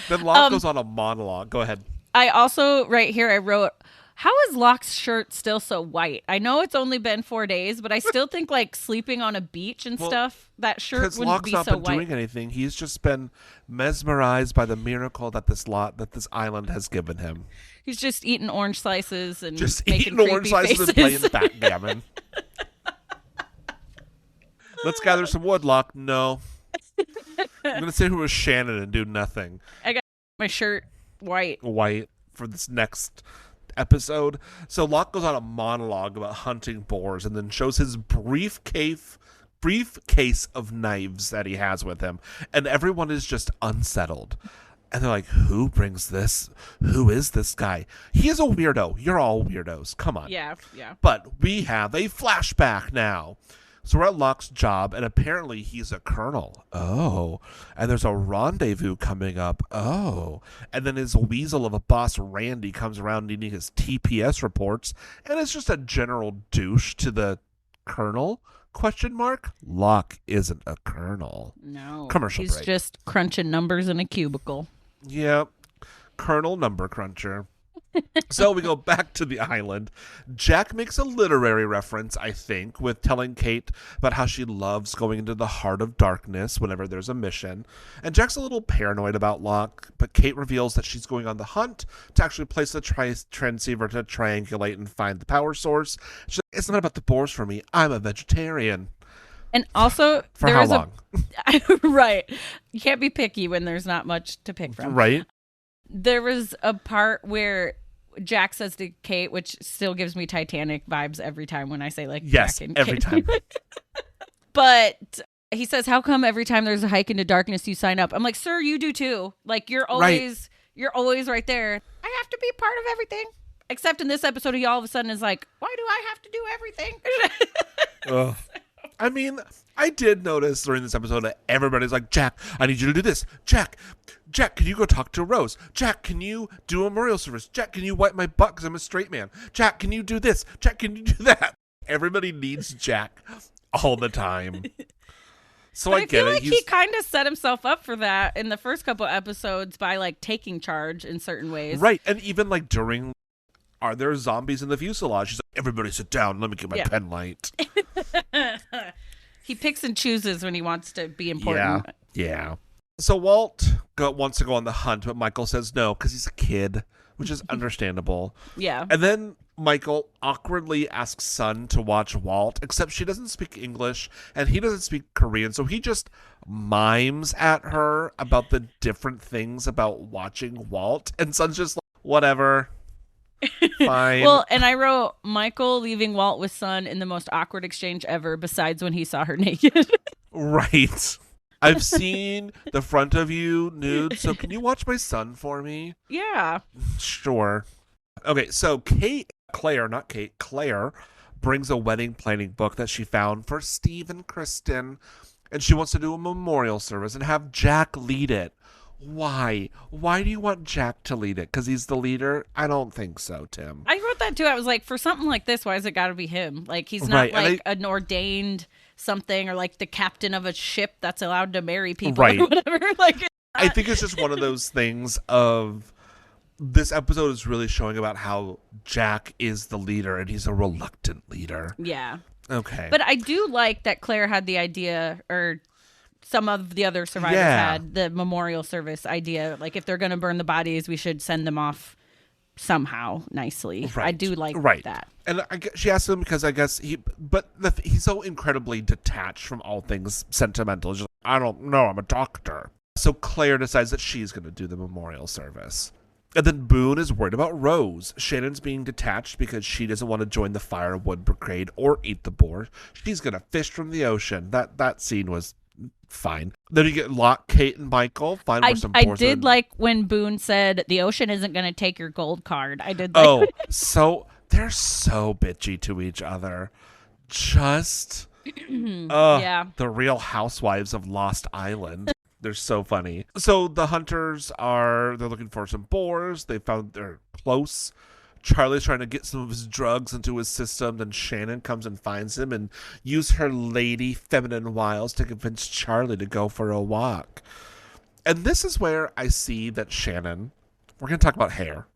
Then Locke goes on a monologue. Go ahead. I also, right here, I wrote, how is Locke's shirt still so white? I know it's only been 4 days, but I still think like sleeping on a beach and stuff, that shirt wouldn't Locke's be so white. Because Locke's not been doing anything. He's just been mesmerized by the miracle that this island has given him. He's just eating orange slices and just making eating orange faces. slices and playing backgammon. Let's gather some wood, Locke. No. I'm going to sit here with Shannon and do nothing. I got my shirt white. White for this next episode. So Locke goes on a monologue about hunting boars and then shows his briefcase of knives that he has with him. And everyone is just unsettled. And they're like, who brings this? Who is this guy? He is a weirdo. You're all weirdos. Come on. Yeah. But we have a flashback now. So we're at Locke's job, and apparently he's a colonel. Oh. And there's a rendezvous coming up. Oh. And then his weasel of a boss, Randy, comes around needing his TPS reports, and it's just a general douche to the colonel? ? Locke isn't a colonel. No. Commercial He's break. just crunching numbers in a cubicle. Yep. Colonel Number Cruncher. So we go back to the island. Jack makes a literary reference, I think, with telling Kate about how she loves going into the heart of darkness whenever there's a mission. And Jack's a little paranoid about Locke, but Kate reveals that she's going on the hunt to actually place the transceiver to triangulate and find the power source. She's like, it's not about the boars for me. I'm a vegetarian. And also, for how long? Right. You can't be picky when there's not much to pick from. Right. There was a part where Jack says to Kate, which still gives me Titanic vibes every time when I say like yes, Jack and every Kate. time. But he says, how come every time there's a hike into darkness you sign up? I'm like, sir, you do too. Like you're always right there. I have to be part of everything. Except in this episode, he all of a sudden is like, why do I have to do everything? I mean, I did notice during this episode that everybody's like, Jack, I need you to do this. Jack, can you go talk to Rose? Jack, can you do a memorial service? Jack, can you wipe my butt because I'm a straight man? Jack, can you do this? Jack, can you do that? Everybody needs Jack all the time. So but I get feel it. Like he kind of set himself up for that in the first couple episodes by like taking charge in certain ways. Right. And even like during, are there zombies in the fuselage? He's like, everybody sit down. Let me get my pen light. He picks and chooses when he wants to be important. Yeah. So Walt wants to go on the hunt, but Michael says no because he's a kid, which is understandable. Yeah. And then Michael awkwardly asks Sun to watch Walt, except she doesn't speak English and he doesn't speak Korean, so he just mimes at her about the different things about watching Walt, and Sun's just like, whatever. Fine. Well, and I wrote Michael leaving Walt with Sun in the most awkward exchange ever, besides when he saw her naked. Right. I've seen the front of you nude, so can you watch my son for me? Yeah. Sure. Okay, so Claire brings a wedding planning book that she found for Steve and Kristen, and she wants to do a memorial service and have Jack lead it. Why? Why do you want Jack to lead it? Because he's the leader? I don't think so, Tim. I wrote that too. I was like, for something like this, why has it got to be him? Like, he's not like an ordained something or like the captain of a ship that's allowed to marry people or whatever. Like, I think it's just one of those things of this episode is really showing about how Jack is the leader and he's a reluctant leader. Yeah. Okay. But I do like that Claire had the idea, or some of the other survivors had the memorial service idea. Like, if they're going to burn the bodies, we should send them off somehow nicely. Right. I do like that. And she asked him because I guess he's so incredibly detached from all things sentimental. He's just like, I don't know, I'm a doctor. So Claire decides that she's going to do the memorial service. And then Boone is worried about Rose. Shannon's being detached because she doesn't want to join the firewood brigade or eat the boar. She's going to fish from the ocean. That scene was fine. Then you get Locke, Kate, and Michael. Find where some boars I did are. like when Boone said the ocean isn't going to take your gold card. I did like Oh, so they're so bitchy to each other. Just yeah. the Real Housewives of Lost Island. They're so funny. So the hunters they're looking for some boars. They found they're close. Charlie's trying to get some of his drugs into his system. Then Shannon comes and finds him and uses her lady feminine wiles to convince Charlie to go for a walk. And this is where I see that Shannon, we're going to talk about hair.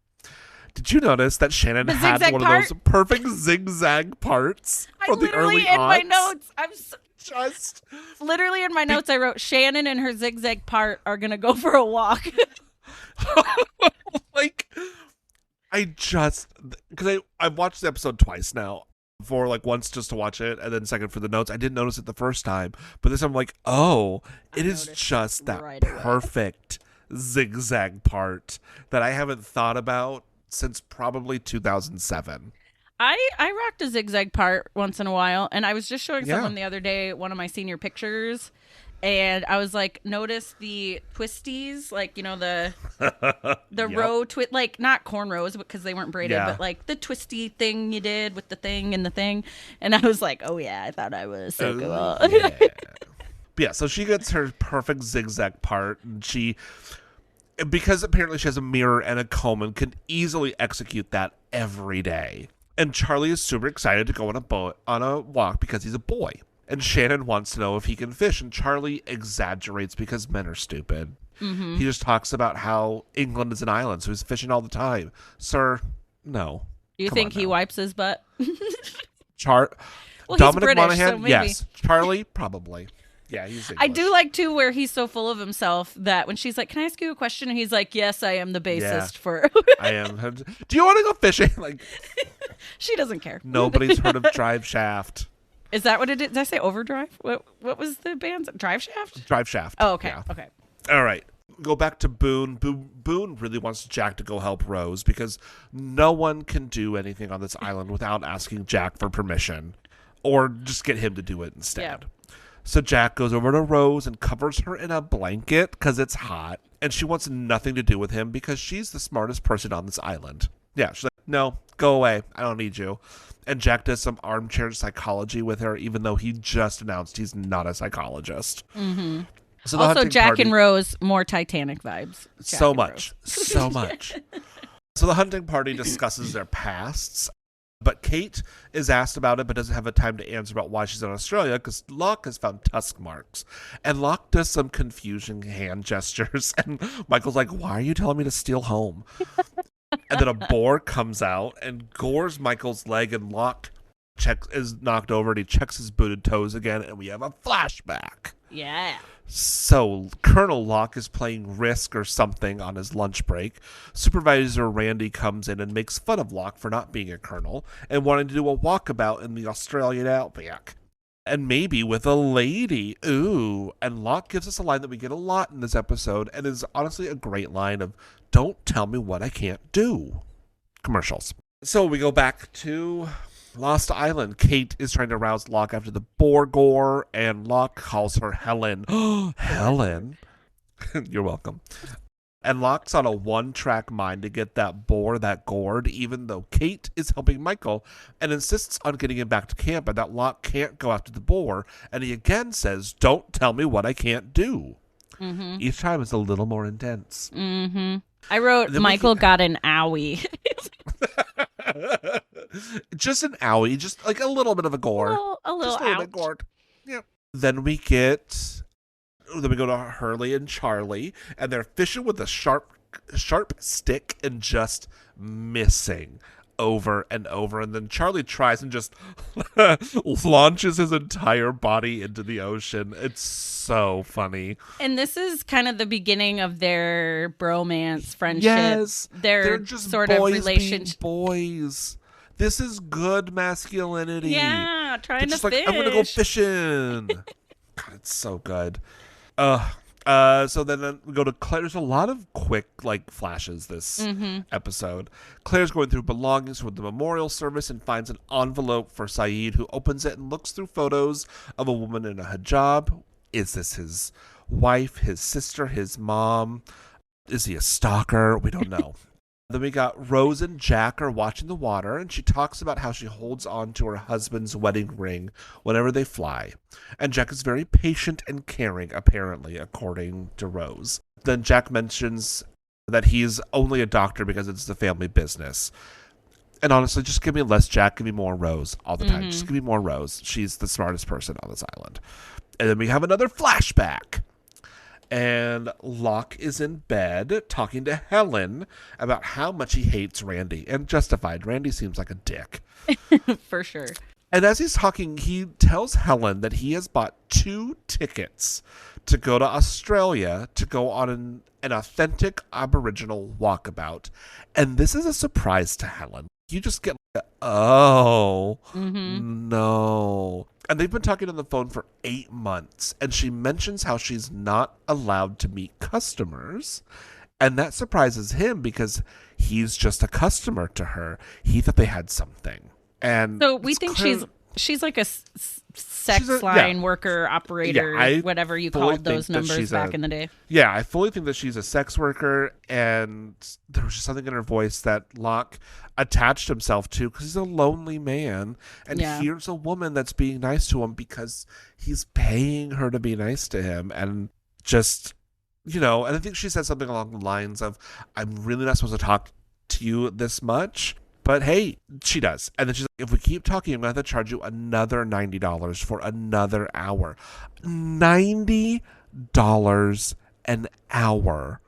Did you notice that Shannon had one of those perfect zigzag parts from the early in my aughts? notes, Just literally in my notes, I wrote Shannon and her zigzag part are going to go for a walk. like, because I've watched the episode twice now. For like once just to watch it, and then second for the notes. I didn't notice it the first time, but this I'm like, oh, it is just that right away. Perfect zigzag part that I haven't thought about since probably 2007. I rocked a zigzag part once in a while, and I was just showing someone the other day one of my senior pictures, and I was like, notice the twisties, like, you know, the row like not cornrows because they weren't braided, but like the twisty thing you did with the thing and the thing, and I was like, oh yeah, I thought I was so cool. Yeah, so she gets her perfect zigzag part, and because apparently she has a mirror and a comb and can easily execute that every day. And Charlie is super excited to go on a walk because he's a boy. And Shannon wants to know if he can fish, and Charlie exaggerates because men are stupid. Mm-hmm. He just talks about how England is an island, so he's fishing all the time. Sir, no. Do you think he wipes his butt? Dominic he's British, Monaghan, so maybe. yes. Charlie, probably. Yeah, he's English. I do like, too, where he's so full of himself that when she's like, can I ask you a question? And he's like, yes, I am the bassist for... I am. Do you want to go fishing? Like, she doesn't care. Nobody's heard of Drive Shaft. Is that what it is? Did I say Overdrive? What was the band's? Drive Shaft? Drive Shaft. Oh, okay. Yeah. Okay. All right. Go back to Boone. Boone really wants Jack to go help Rose because no one can do anything on this island without asking Jack for permission or just get him to do it instead. Yeah. So Jack goes over to Rose and covers her in a blanket because it's hot. And she wants nothing to do with him because she's the smartest person on this island. Yeah, she's like, no, go away. I don't need you. And Jack does some armchair psychology with her, even though he just announced he's not a psychologist. Mm-hmm. So also, Jack and Rose, more Titanic vibes. So much. So the hunting party discusses their pasts. But Kate is asked about it, but doesn't have a time to answer about why she's in Australia because Locke has found tusk marks. And Locke does some confusing hand gestures. And Michael's like, why are you telling me to steal home? And then a boar comes out and gores Michael's leg, and Locke is knocked over, and he checks his booted toes again, and we have a flashback. Yeah. So Colonel Locke is playing Risk or something on his lunch break. Supervisor Randy comes in and makes fun of Locke for not being a colonel and wanting to do a walkabout in the Australian outback. And maybe with a lady. Ooh. And Locke gives us a line that we get a lot in this episode and is honestly a great line of, don't tell me what I can't do. Commercials. So we go back to Lost Island. Kate is trying to rouse Locke after the boar gore, and Locke calls her Helen. Helen? You're welcome. And Locke's on a one-track mind to get that boar that gored, even though Kate is helping Michael and insists on getting him back to camp and that Locke can't go after the boar. And he again says, don't tell me what I can't do. Mm-hmm. Each time is a little more intense. Mm-hmm. I wrote, Michael got an owie. Just an owie, just like a little bit of a gore. A little just a little bit gored. Yeah. Then we go to Hurley and Charlie, and they're fishing with a sharp stick and just missing over and over. And then Charlie tries and just launches his entire body into the ocean. It's so funny. And this is kind of the beginning of their bromance, friendship. Yes. They're just sort of relationship. Boys. This is good masculinity. Yeah, trying to just fish. Like, I'm going to go fishing. God, it's so good. I So then we go to Claire. There's a lot of quick flashes this episode. Claire's going through belongings for the memorial service and finds an envelope for Saeed, who opens it and looks through photos of a woman in a hijab. Is this his wife, his sister, his mom? Is he a stalker? We don't know. Then we got Rose and Jack are watching the water, and she talks about how she holds on to her husband's wedding ring whenever they fly. And Jack is very patient and caring, apparently, according to Rose. Then Jack mentions that he's only a doctor because it's the family business. And honestly, just give me less Jack, give me more Rose all the time. Just give me more Rose. She's the smartest person on this island. And then we have another flashback. And Locke is in bed talking to Helen about how much he hates Randy. And justified. Randy seems like a dick. For sure. And as he's talking, he tells Helen that he has bought 2 tickets to go to Australia to go on an authentic Aboriginal walkabout. And this is a surprise to Helen. You just get no. And they've been talking on the phone for 8 months. And she mentions how she's not allowed to meet customers. And that surprises him because he's just a customer to her. He thought they had something. And so we think she's like a sex line worker, operator, whatever you called those numbers back in the day. Yeah, I fully think that she's a sex worker, and there was just something in her voice that Locke attached himself to because he's a lonely man, and here's a woman that's being nice to him because he's paying her to be nice to him, and just, and I think she said something along the lines of, I'm really not supposed to talk to you this much. But hey, she does. And then she's like, if we keep talking, I'm going to have to charge you another $90 for another hour. $90 an hour.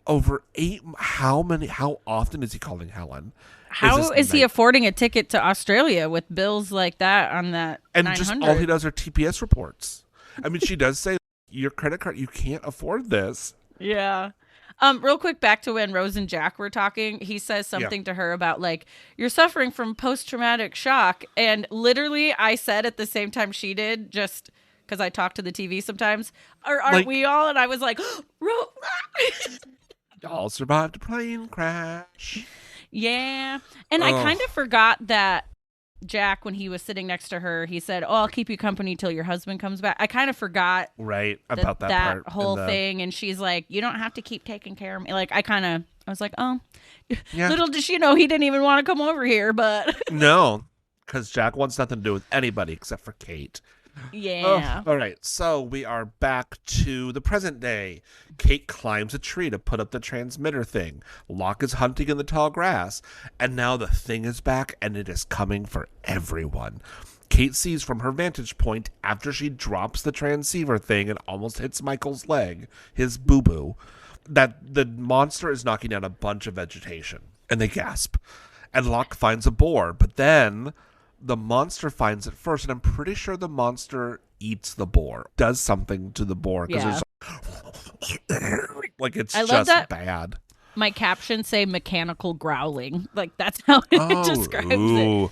Over 8. How often is he calling Helen? How is he affording a ticket to Australia with bills like that on that and 900? Just all he does are TPS reports. I mean, she does say, your credit card, you can't afford this. Yeah. Real quick, back to when Rose and Jack were talking, he says something to her about you're suffering from post-traumatic shock. And literally I said at the same time she did, just because I talk to the TV sometimes, or aren't we all? And I was like, Rose. All survived a plane crash. Yeah. And I kind of forgot that Jack, when he was sitting next to her, he said, I'll keep you company till your husband comes back. I kind of forgot about that part whole thing. And she's like, you don't have to keep taking care of me. I was like, oh, little did she know he didn't even want to come over here. But no, because Jack wants nothing to do with anybody except for Kate. Yeah. All right. So we are back to the present day. Kate climbs a tree to put up the transmitter thing. Locke is hunting in the tall grass. And now the thing is back and it is coming for everyone. Kate sees from her vantage point after she drops the transceiver thing and almost hits Michael's leg, his boo-boo, that the monster is knocking down a bunch of vegetation. And they gasp. And Locke finds a boar. But then the monster finds it first, and I'm pretty sure the monster eats the boar, does something to the boar because it's just bad. My captions say mechanical growling, that's how it describes it.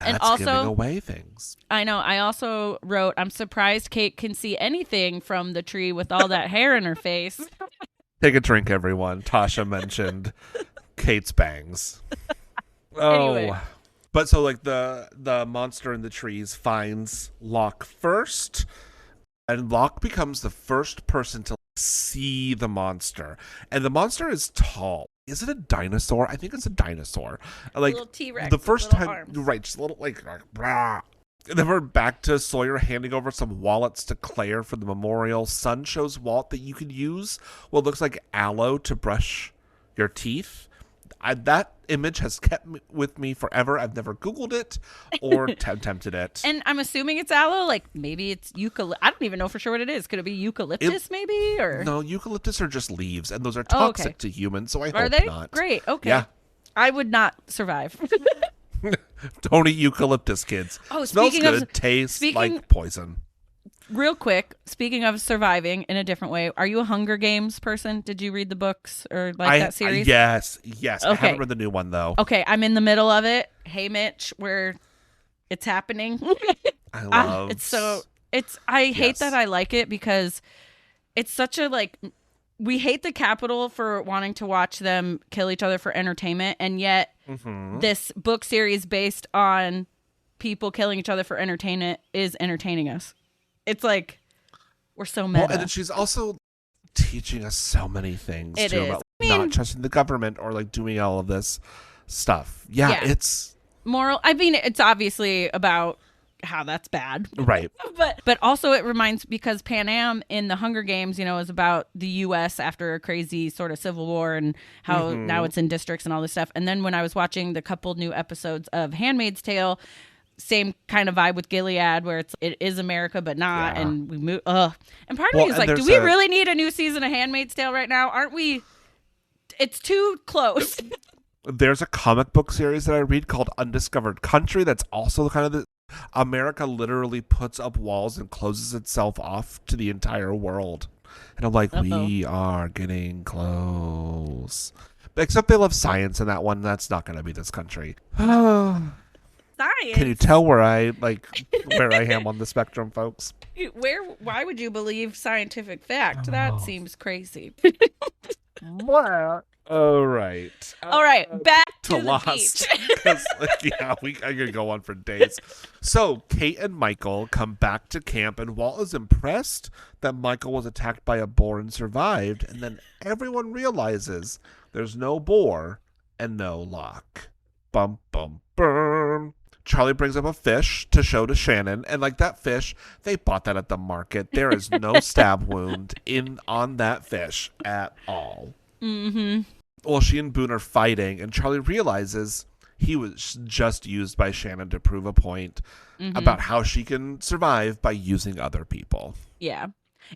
That's and also giving away things. I know. I also wrote, I'm surprised Kate can see anything from the tree with all that hair in her face. Take a drink, everyone. Tasha mentioned Kate's bangs. Anyway. But so the monster in the trees finds Locke first, and Locke becomes the first person to see the monster. And the monster is tall. Is it a dinosaur? I think it's a dinosaur. A little T-Rex. The first time, arms. right? Just a little blah. And then we're back to Sawyer handing over some wallets to Claire for the memorial. Sun shows Walt that you can use what looks like aloe to brush your teeth. That image has kept with me forever. I've never Googled it or attempted it. And I'm assuming it's aloe. Maybe it's eucalyptus. I don't even know for sure what it is. Could it be eucalyptus maybe? Or no, eucalyptus are just leaves, and those are toxic to humans, so I hope they? not. Great. Okay. Yeah. I would not survive. Don't eat eucalyptus, kids. Oh, smells good. Tastes like poison. Real quick, speaking of surviving in a different way, are you a Hunger Games person? Did you read the books or that series? Yes. Okay. I haven't read the new one, though. Okay, I'm in the middle of it. Hey, Mitch, where it's happening. I love I hate that I like it because it's such a like we hate the Capitol for wanting to watch them kill each other for entertainment, and yet this book series based on people killing each other for entertainment is entertaining us. It's like we're so meta. Well, and then she's also teaching us so many things It too is. about I mean, not trusting the government or like doing all of this stuff. Yeah. It's moral. I mean, it's obviously about how that's bad, right. but also it reminds, because Pan Am in the Hunger Games, you know, is about the U.S. after a crazy sort of civil war and how now it's in districts and all this stuff. And then when I was watching the couple new episodes of Handmaid's Tale, same kind of vibe with Gilead, where it is America but not, and we move. And part of me is like, do we really need a new season of Handmaid's Tale right now? Aren't we? It's too close. There's a comic book series that I read called Undiscovered Country that's also kind of America literally puts up walls and closes itself off to the entire world. And I'm like, we are getting close. But except they love science in that one. That's not going to be this country. Science. Can you tell where I am on the spectrum, folks? Why would you believe scientific fact? That seems crazy. All right. All right. Back to the Lost. beach. I could go on for days. So Kate and Michael come back to camp, and Walt is impressed that Michael was attacked by a boar and survived. And then everyone realizes there's no boar and no Locke. Bum, bum, bum. Charlie brings up a fish to show to Shannon, and like that fish, they bought that at the market. There is no stab wound on that fish at all. Mm-hmm. Well, she and Boone are fighting, and Charlie realizes he was just used by Shannon to prove a point about how she can survive by using other people. Yeah.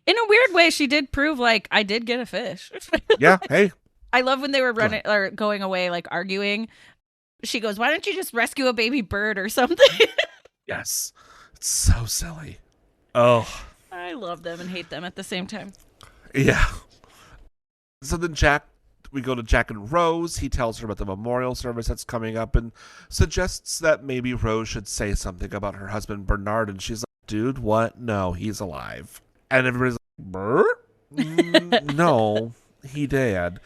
In a weird way, she did prove, like, I did get a fish. Yeah, hey. I love when they were running or going away, like, arguing. She goes, why don't you just rescue a baby bird or something? Yes. It's so silly. Oh. I love them and hate them at the same time. Yeah. So then we go to Jack and Rose. He tells her about the memorial service that's coming up and suggests that maybe Rose should say something about her husband Bernard. And she's like, dude, what? No, he's alive. And everybody's like, Bert? No, he did.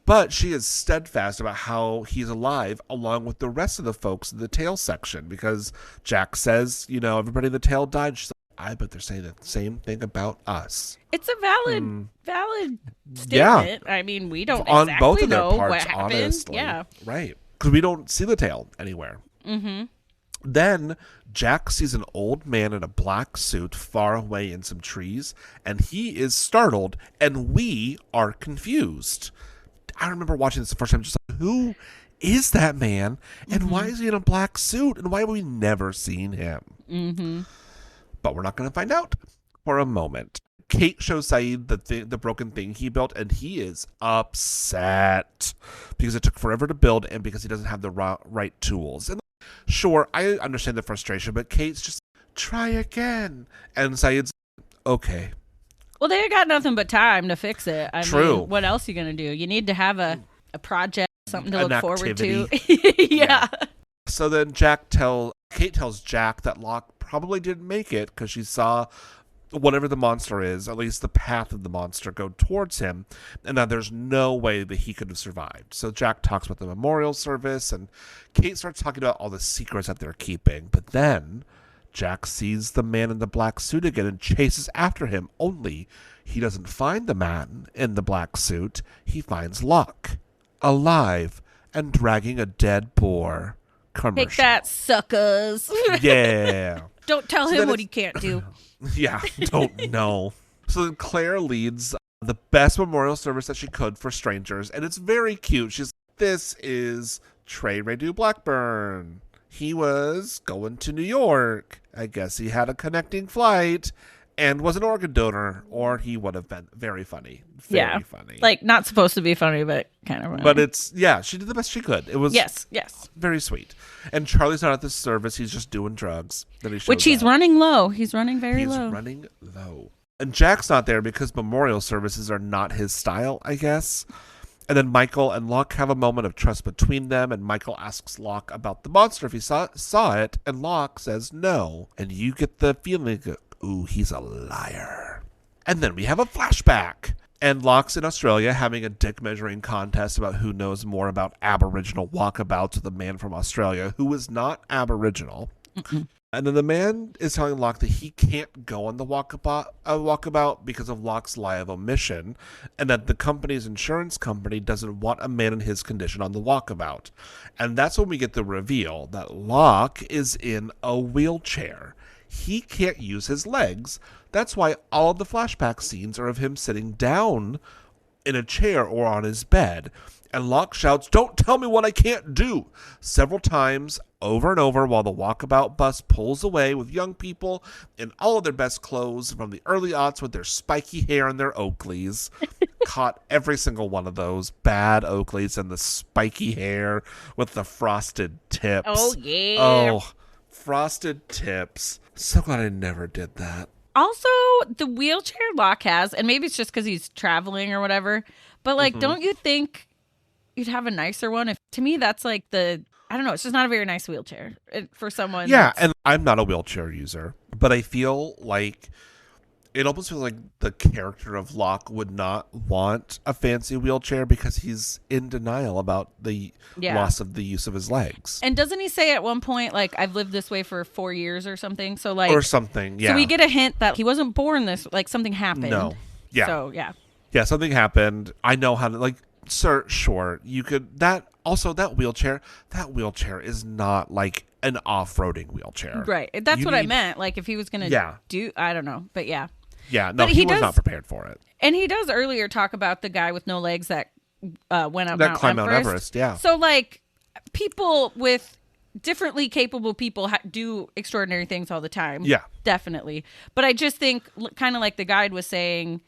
But she is steadfast about how he's alive, along with the rest of the folks in the tail section, because Jack says, everybody in the tail died. She's like, I bet they're saying the same thing about us. It's a valid statement. Yeah. I mean, we don't on exactly both of their know parts, what happened. Honestly. Yeah. Right. Because we don't see the tail anywhere. Mm-hmm. Then Jack sees an old man in a black suit far away in some trees, and he is startled, and we are confused. I remember watching this the first time, just like, who is that man? And why is he in a black suit? And why have we never seen him? Mm-hmm. But we're not going to find out for a moment. Kate shows Saeed the broken thing he built, and he is upset because it took forever to build and because he doesn't have the right tools. And sure, I understand the frustration, but Kate's just, try again. And Saeed's, okay. Well, they got nothing but time to fix it. I True. mean, what else are you going to do? You need to have a project, something to look forward to. Yeah. So then Kate tells Jack that Locke probably didn't make it because she saw whatever the monster is, at least the path of the monster, go towards him, and that there's no way that he could have survived. So Jack talks about the memorial service, and Kate starts talking about all the secrets that they're keeping. But then Jack sees the man in the black suit again and chases after him, only he doesn't find the man in the black suit. He finds Locke, alive and dragging a dead boar. Commercial. Take that, suckers. Yeah. Don't tell him what he can't do. Yeah, don't know. So then Claire leads the best memorial service that she could for strangers, and it's very cute. She's like, this is Trey Radu Blackburn. He was going to New York. I guess he had a connecting flight and was an organ donor, or he would have been very funny. Very funny. Like, not supposed to be funny, but kind of funny. But she did the best she could. It was yes. Very sweet. And Charlie's not at the service. He's just doing drugs. Then he shows Which he's up. running low. He's running very low. He's running low. And Jack's not there because memorial services are not his style, I guess. And then Michael and Locke have a moment of trust between them, and Michael asks Locke about the monster if he saw it, and Locke says no. And you get the feeling, ooh, he's a liar. And then we have a flashback. And Locke's in Australia having a dick measuring contest about who knows more about Aboriginal walkabouts with a man from Australia who is not Aboriginal. Mm-mm. And then the man is telling Locke that he can't go on the walkabout because of Locke's lie of omission, and that the company's insurance company doesn't want a man in his condition on the walkabout. And that's when we get the reveal that Locke is in a wheelchair. He can't use his legs. That's why all of the flashback scenes are of him sitting down in a chair or on his bed. And Locke shouts, "Don't tell me what I can't do," several times over and over while the walkabout bus pulls away with young people in all of their best clothes from the early aughts with their spiky hair and their Oakleys. Caught every single one of those bad Oakleys and the spiky hair with the frosted tips. Oh, yeah. Oh, frosted tips. So glad I never did that. Also, the wheelchair Locke has, and maybe it's just because he's traveling or whatever, but like, don't you think you'd have a nicer one? To me, that's like I don't know, it's just not a very nice wheelchair for someone. Yeah, and I'm not a wheelchair user, but I feel like it almost feels like the character of Locke would not want a fancy wheelchair because he's in denial about the loss of the use of his legs. And doesn't he say at one point, like, I've lived this way for 4 years or something? So like, or something, yeah. So we get a hint that he wasn't born this, like something happened. No. Yeah. So, yeah. Yeah, something happened. I know how to, like, sure, you could, that wheelchair is not like an off-roading wheelchair. Right. That's what I meant. Like, if he was going to do, I don't know, but yeah. Yeah, no, he was not prepared for it. And he does earlier talk about the guy with no legs that went up Mount Everest. Yeah. So, like, people with differently capable people do extraordinary things all the time. Yeah. Definitely. But I just think, kind of like the guide was saying,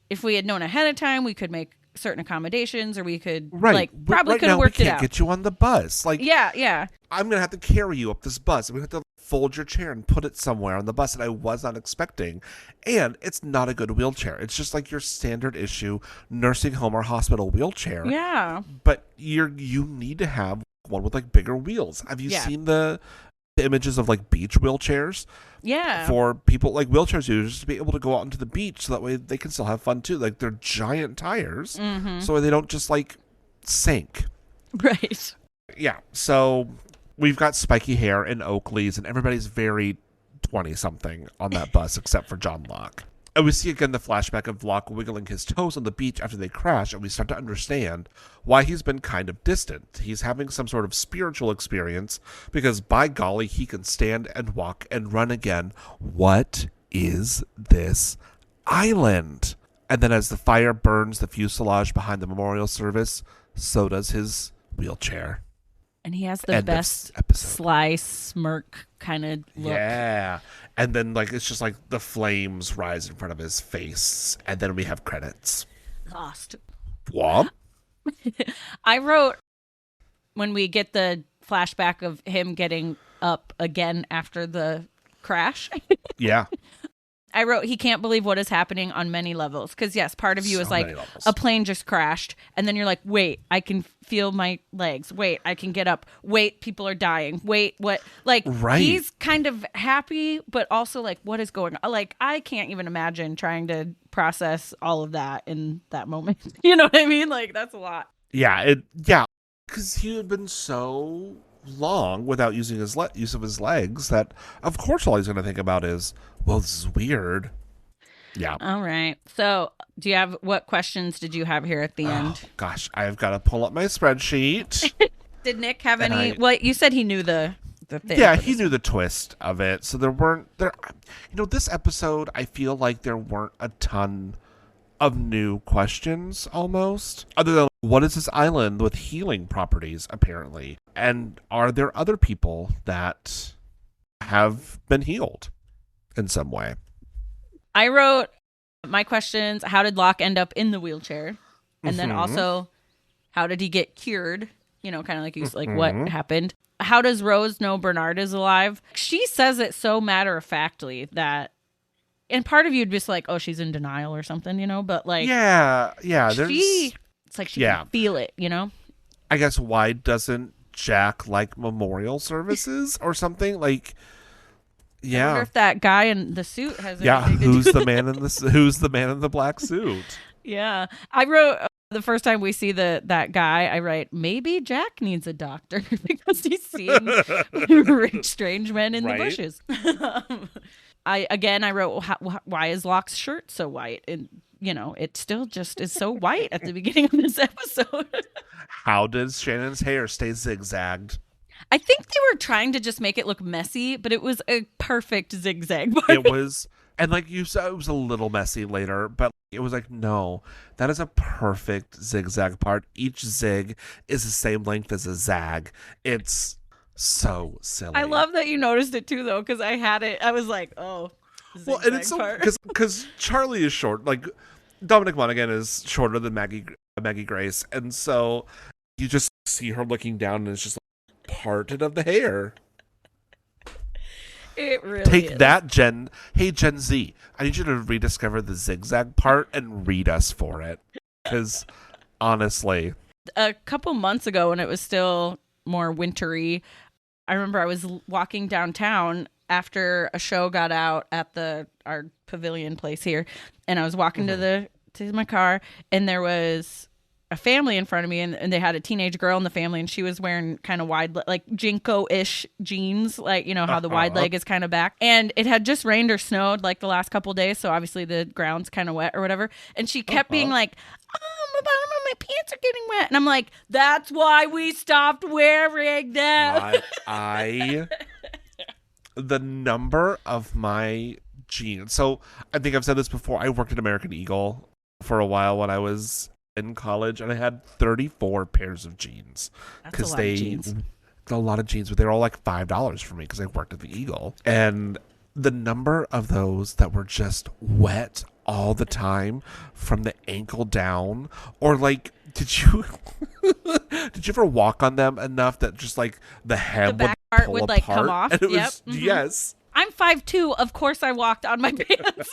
if we had known ahead of time, we could make certain accommodations, or we could probably could have worked it out. We can't get you on the bus. Like, yeah. I'm gonna have to carry you up this bus. We have to fold your chair and put it somewhere on the bus that I was not expecting. And it's not a good wheelchair. It's just like your standard issue nursing home or hospital wheelchair. Yeah. But you need to have one with like bigger wheels. Have you seen the images of like beach wheelchairs? Yeah. For people like wheelchairs users to be able to go out into the beach so that way they can still have fun too. Like they're giant tires so they don't just like sink. Right. Yeah. So we've got spiky hair and Oakleys and everybody's very 20-something on that bus except for John Locke. And we see again the flashback of Locke wiggling his toes on the beach after they crash, and we start to understand why he's been kind of distant. He's having some sort of spiritual experience because, by golly, he can stand and walk and run again. What is this island? And then as the fire burns the fuselage behind the memorial service, so does his wheelchair. And he has the best sly smirk kind of look. Yeah. And then, like, it's just like the flames rise in front of his face. And then we have credits. Lost. What? I wrote, when we get the flashback of him getting up again after the crash. Yeah. I wrote, he can't believe what is happening on many levels. Because, yes, part of you is like, a plane just crashed. And then you're like, wait, I can feel my legs. Wait, I can get up. Wait, people are dying. Wait, what? Like, he's kind of happy, but also like, what is going on? Like, I can't even imagine trying to process all of that in that moment. You know what I mean? Like, that's a lot. Yeah. Because he had been so long without using his use of his legs that, of course, all he's going to think about is, well, this is weird. Yeah. All right. So, what questions did you have here at the end? Gosh, I've got to pull up my spreadsheet. Did Nick have any? Well, you said he knew the thing. Yeah, he knew the twist of it. So this episode, I feel like there weren't a ton of new questions almost, other than what is this island with healing properties apparently, and are there other people that have been healed in some way? I wrote my questions: how did Locke end up in the wheelchair, and then also how did he get cured? You know, kind of like what happened. How does Rose know Bernard is alive? She says it so matter-of-factly that, and part of you'd be just like, oh, she's in denial or something, you know, but like, yeah, it's like she can feel it, you know. I guess, why doesn't Jack like memorial services or something? Like, I wonder Yeah. if that guy in the suit has Yeah, anything to do who's with the man in this who's the man in the black suit? Yeah. I wrote the first time we see that guy, I write, maybe Jack needs a doctor because he's seeing rich strange men in the Right? bushes. I wrote, why is Locke's shirt so white? And it still just is so white at the beginning of this episode. How does Shannon's hair stay zigzagged? I think they were trying to just make it look messy, but it was a perfect zigzag. It was, and like you said, it was a little messy later, but it was like, no, that is a perfect zigzag part. Each zig is the same length as a zag. It's so silly. I love that you noticed it too, though, because I had it. I was like, oh, well, and it's so because Charlie is short. Like Dominic Monaghan is shorter than Maggie Grace, and so you just see her looking down, and it's just like parted of the hair. It really Take is. that, Gen. Hey, Gen Z. I need you to rediscover the zigzag part and read us for it. Because, honestly. A couple months ago, when it was still more wintry, I remember I was walking downtown after a show got out at our pavilion place here. And I was walking to my car, and there was a family in front of me, and they had a teenage girl in the family, and she was wearing kind of wide, like Jinko-ish jeans, like, how the wide leg is kind of back. And it had just rained or snowed like the last couple of days, so obviously the ground's kind of wet or whatever. And she kept being like, the bottom of my pants are getting wet. And I'm like, that's why we stopped wearing them. The number of my jeans. So I think I've said this before. I worked at American Eagle for a while when I was in college, and I had 34 pairs of jeans. That's a lot of jeans. A lot of jeans, but they were all like $5 for me because I worked at the Eagle. And the number of those that were just wet all the time from the ankle down, or like, did you ever walk on them enough that just like the hem the back would part pull would apart? like come off? And it Yep. was, yes. I'm 5'2". Of course I walked on my pants.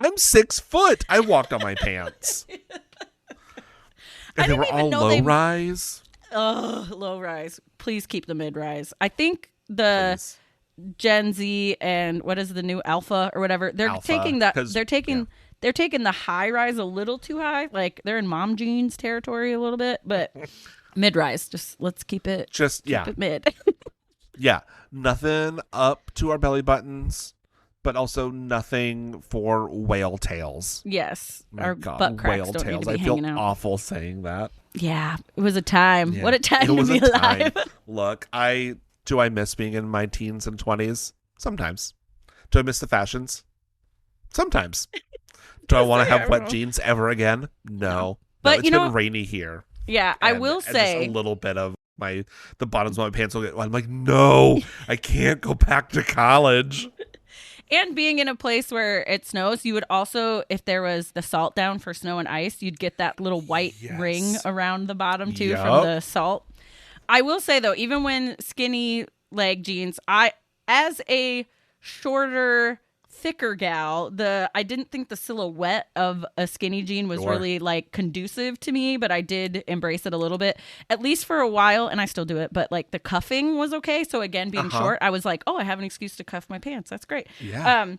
I'm 6 foot. I walked on my pants. And they were all low rise. Oh, low rise. Please keep the mid rise. I think the Gen Z and what is the new Alpha or whatever, they're taking the high rise a little too high. Like they're in mom jeans territory a little bit, but mid rise. Just let's keep it it mid. Yeah. Nothing up to our belly buttons, but also nothing for whale tails. Yes. My our God, butt cracks whale don't tails. need to be I feel hanging out. awful saying that. Yeah, it was a time. Yeah. What a time to be alive. Look, do I miss being in my teens and 20s? Sometimes. Do I miss the fashions? Sometimes. Do I want to have wet jeans ever again? No. But it's been rainy here. Yeah, I will say just a little bit of the bottoms of my pants will get wet. I'm like, no, I can't go back to college. And being in a place where it snows, you would also, if there was the salt down for snow and ice, you'd get that little white ring around the bottom too from the salt. I will say though, even when skinny leg jeans, as a shorter, thicker gal, I didn't think the silhouette of a skinny jean was really like conducive to me, but I did embrace it a little bit, at least for a while, and I still do it. But like the cuffing was okay. So again, being short, I was like, oh, I have an excuse to cuff my pants. That's great. Yeah.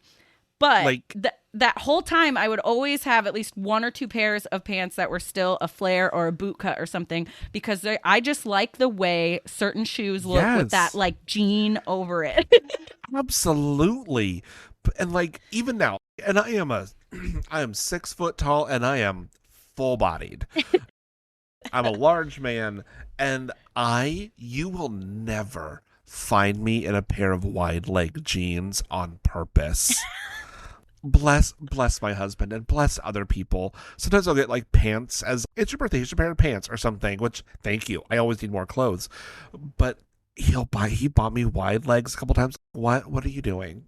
But like that whole time, I would always have at least one or two pairs of pants that were still a flare or a boot cut or something, because I just like the way certain shoes look with that like jean over it. Absolutely. And like even now, and I am 6 foot tall, and I am full bodied. I'm a large man, and you will never find me in a pair of wide leg jeans on purpose. Bless my husband and bless other people. Sometimes I'll get like pants as it's your birthday, here's your pair of pants or something, which thank you. I always need more clothes. But he bought me wide legs a couple times. What are you doing?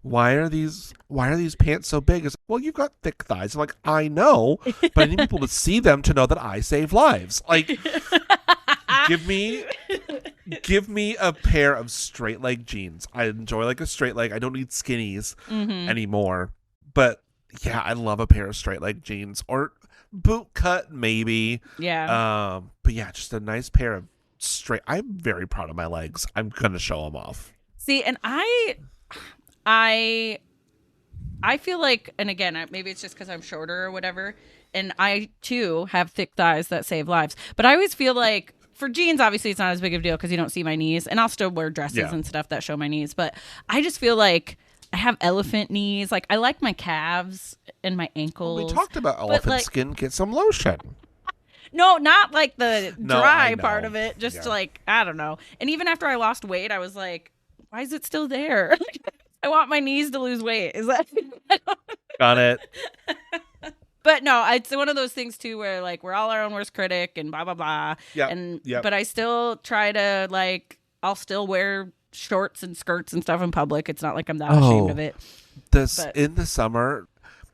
Why are these pants so big? It's like, well, you've got thick thighs. I'm like, I know, but I need people to see them to know that I save lives. Like, give me a pair of straight leg jeans. I enjoy like a straight leg. I don't need skinnies anymore. But yeah, I love a pair of straight leg jeans or boot cut maybe. Yeah. But yeah, just a nice pair of straight. I'm very proud of my legs. I'm gonna show them off. See, and I I feel like, and again, maybe it's just because I'm shorter or whatever, and I too have thick thighs that save lives. But I always feel like for jeans, obviously, it's not as big of a deal because you don't see my knees, and I'll still wear dresses Yeah. and stuff that show my knees. But I just feel like I have elephant knees. Like I like my calves and my Well, we ankles. talked about But elephant like, skin. Get some lotion. no, not like the No, I dry part know. of it. Just Yeah. like I don't know. And even after I lost weight, I was like, why is it still there? I want my knees to lose weight. Is that? Got it. But no, it's one of those things too where like we're all our own worst critic and blah blah blah. Yep. And Yep. but I still try to like I'll still wear shorts and skirts and stuff in public. It's not like I'm that ashamed of it. But In the summer,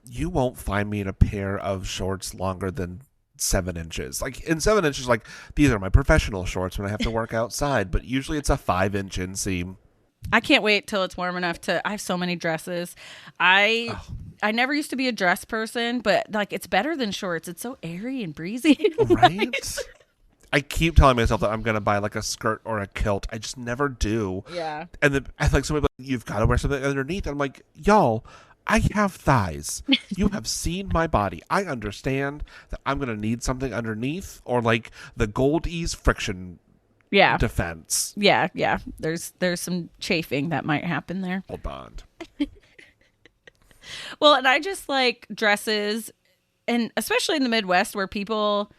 you won't find me in a pair of shorts longer than 7 inches. Like in 7 inches, like these are my professional shorts when I have to work outside. But usually it's a 5 inch inseam. I can't wait till it's warm enough to. I have so many dresses. I never used to be a dress person, but like it's better than shorts. It's so airy and breezy. Right? I keep telling myself that I'm gonna buy like a skirt or a kilt. I just never do. Yeah. And then I like somebody like, you've got to wear something underneath. I'm like, y'all, I have thighs. You have seen my body. I understand that I'm gonna need something underneath, or like the Gold Ease friction Yeah. defense. Yeah. Yeah. There's some chafing that might happen there. Hold on. Well, and I just like dresses, and especially in the Midwest where people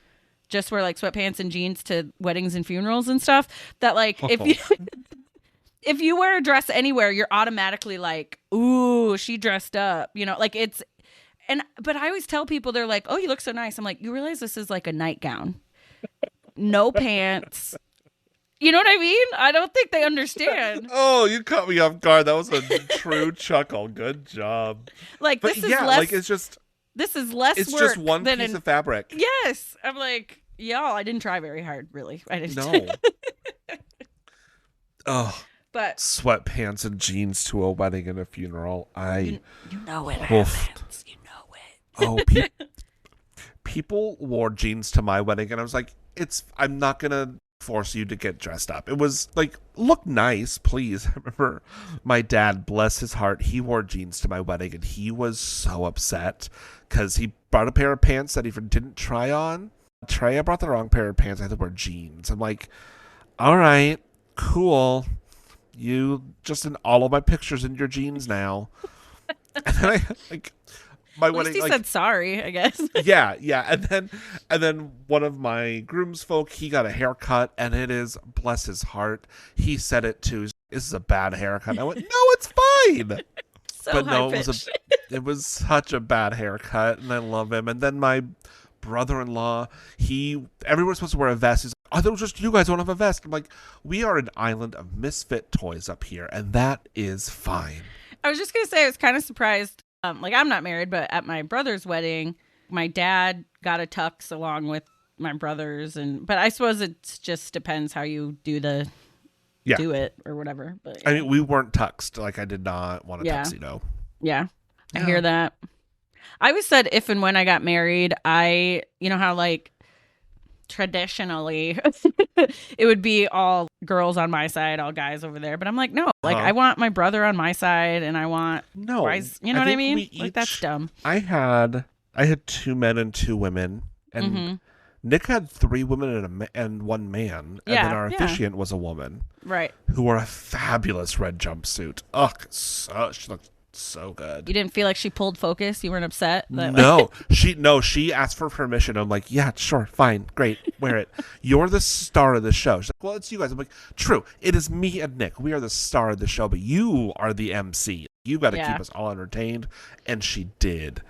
just wear like sweatpants and jeans to weddings and funerals and stuff. That like if you wear a dress anywhere, you're automatically like, ooh, she dressed up. You know, like it's but I always tell people they're like, oh, you look so nice. I'm like, you realize this is like a nightgown, no pants. You know what I mean? I don't think they understand. Oh, you caught me off guard. That was a true chuckle. Good job. Like But this is yeah, less. like it's less it's work just one than piece of fabric. Yes, I'm like, y'all. I didn't try very hard, really. I didn't. No. Oh, But sweatpants and jeans to a wedding and a funeral. you know it Oof. happens. You know it. Oh, people wore jeans to my wedding, and I was like, I'm not gonna force you to get dressed up. It was like, look nice, please. I remember my dad, bless his heart, he wore jeans to my wedding, and he was so upset because he brought a pair of pants that he didn't try on. Treya brought the wrong pair of pants. I had to wear jeans. I'm like, all right, cool. You just in all of my pictures in your jeans now. And then I like my At least wedding. he Like, said sorry, I guess. yeah, and then one of my groomsfolk, he got a haircut, and it is, bless his heart, he said it too. This is a bad haircut. I went, no, it's fine. So But no, high-pitched. it was such a bad haircut, and I love him. And then my brother-in-law, everyone's supposed to wear a vest. He's like, I thought it was just you guys don't have a vest. I'm like, we are an island of misfit toys up here, and that is fine. I was just gonna say I was kind of surprised. Like I'm not married, but at my brother's wedding, my dad got a tux along with my brothers, but I suppose it just depends how you do it or whatever. But I mean, we weren't tuxed. Like, I did not want a Yeah. tuxedo. yeah, I hear that. I always said if and when I got married, you know how like traditionally it would be all girls on my side, all guys over there. But I'm like, no, like I want my brother on my side, and I want No, you know what I think mean? we Like that's dumb. I had 2 men and 2 women, and Mhm. Nick had 3 women and 1 man, and Yeah, then our yeah. officiant was a woman Right. who wore a fabulous red jumpsuit. Ugh, she looked so good. You didn't feel like she pulled focus? You weren't upset? No, she asked for permission. I'm like, yeah, sure, fine, great, wear it. You're the star of the show. She's like, well, it's you guys. I'm like, true, it is me and Nick. We are the star of the show, but you are the MC. You got to keep us all entertained, and she did.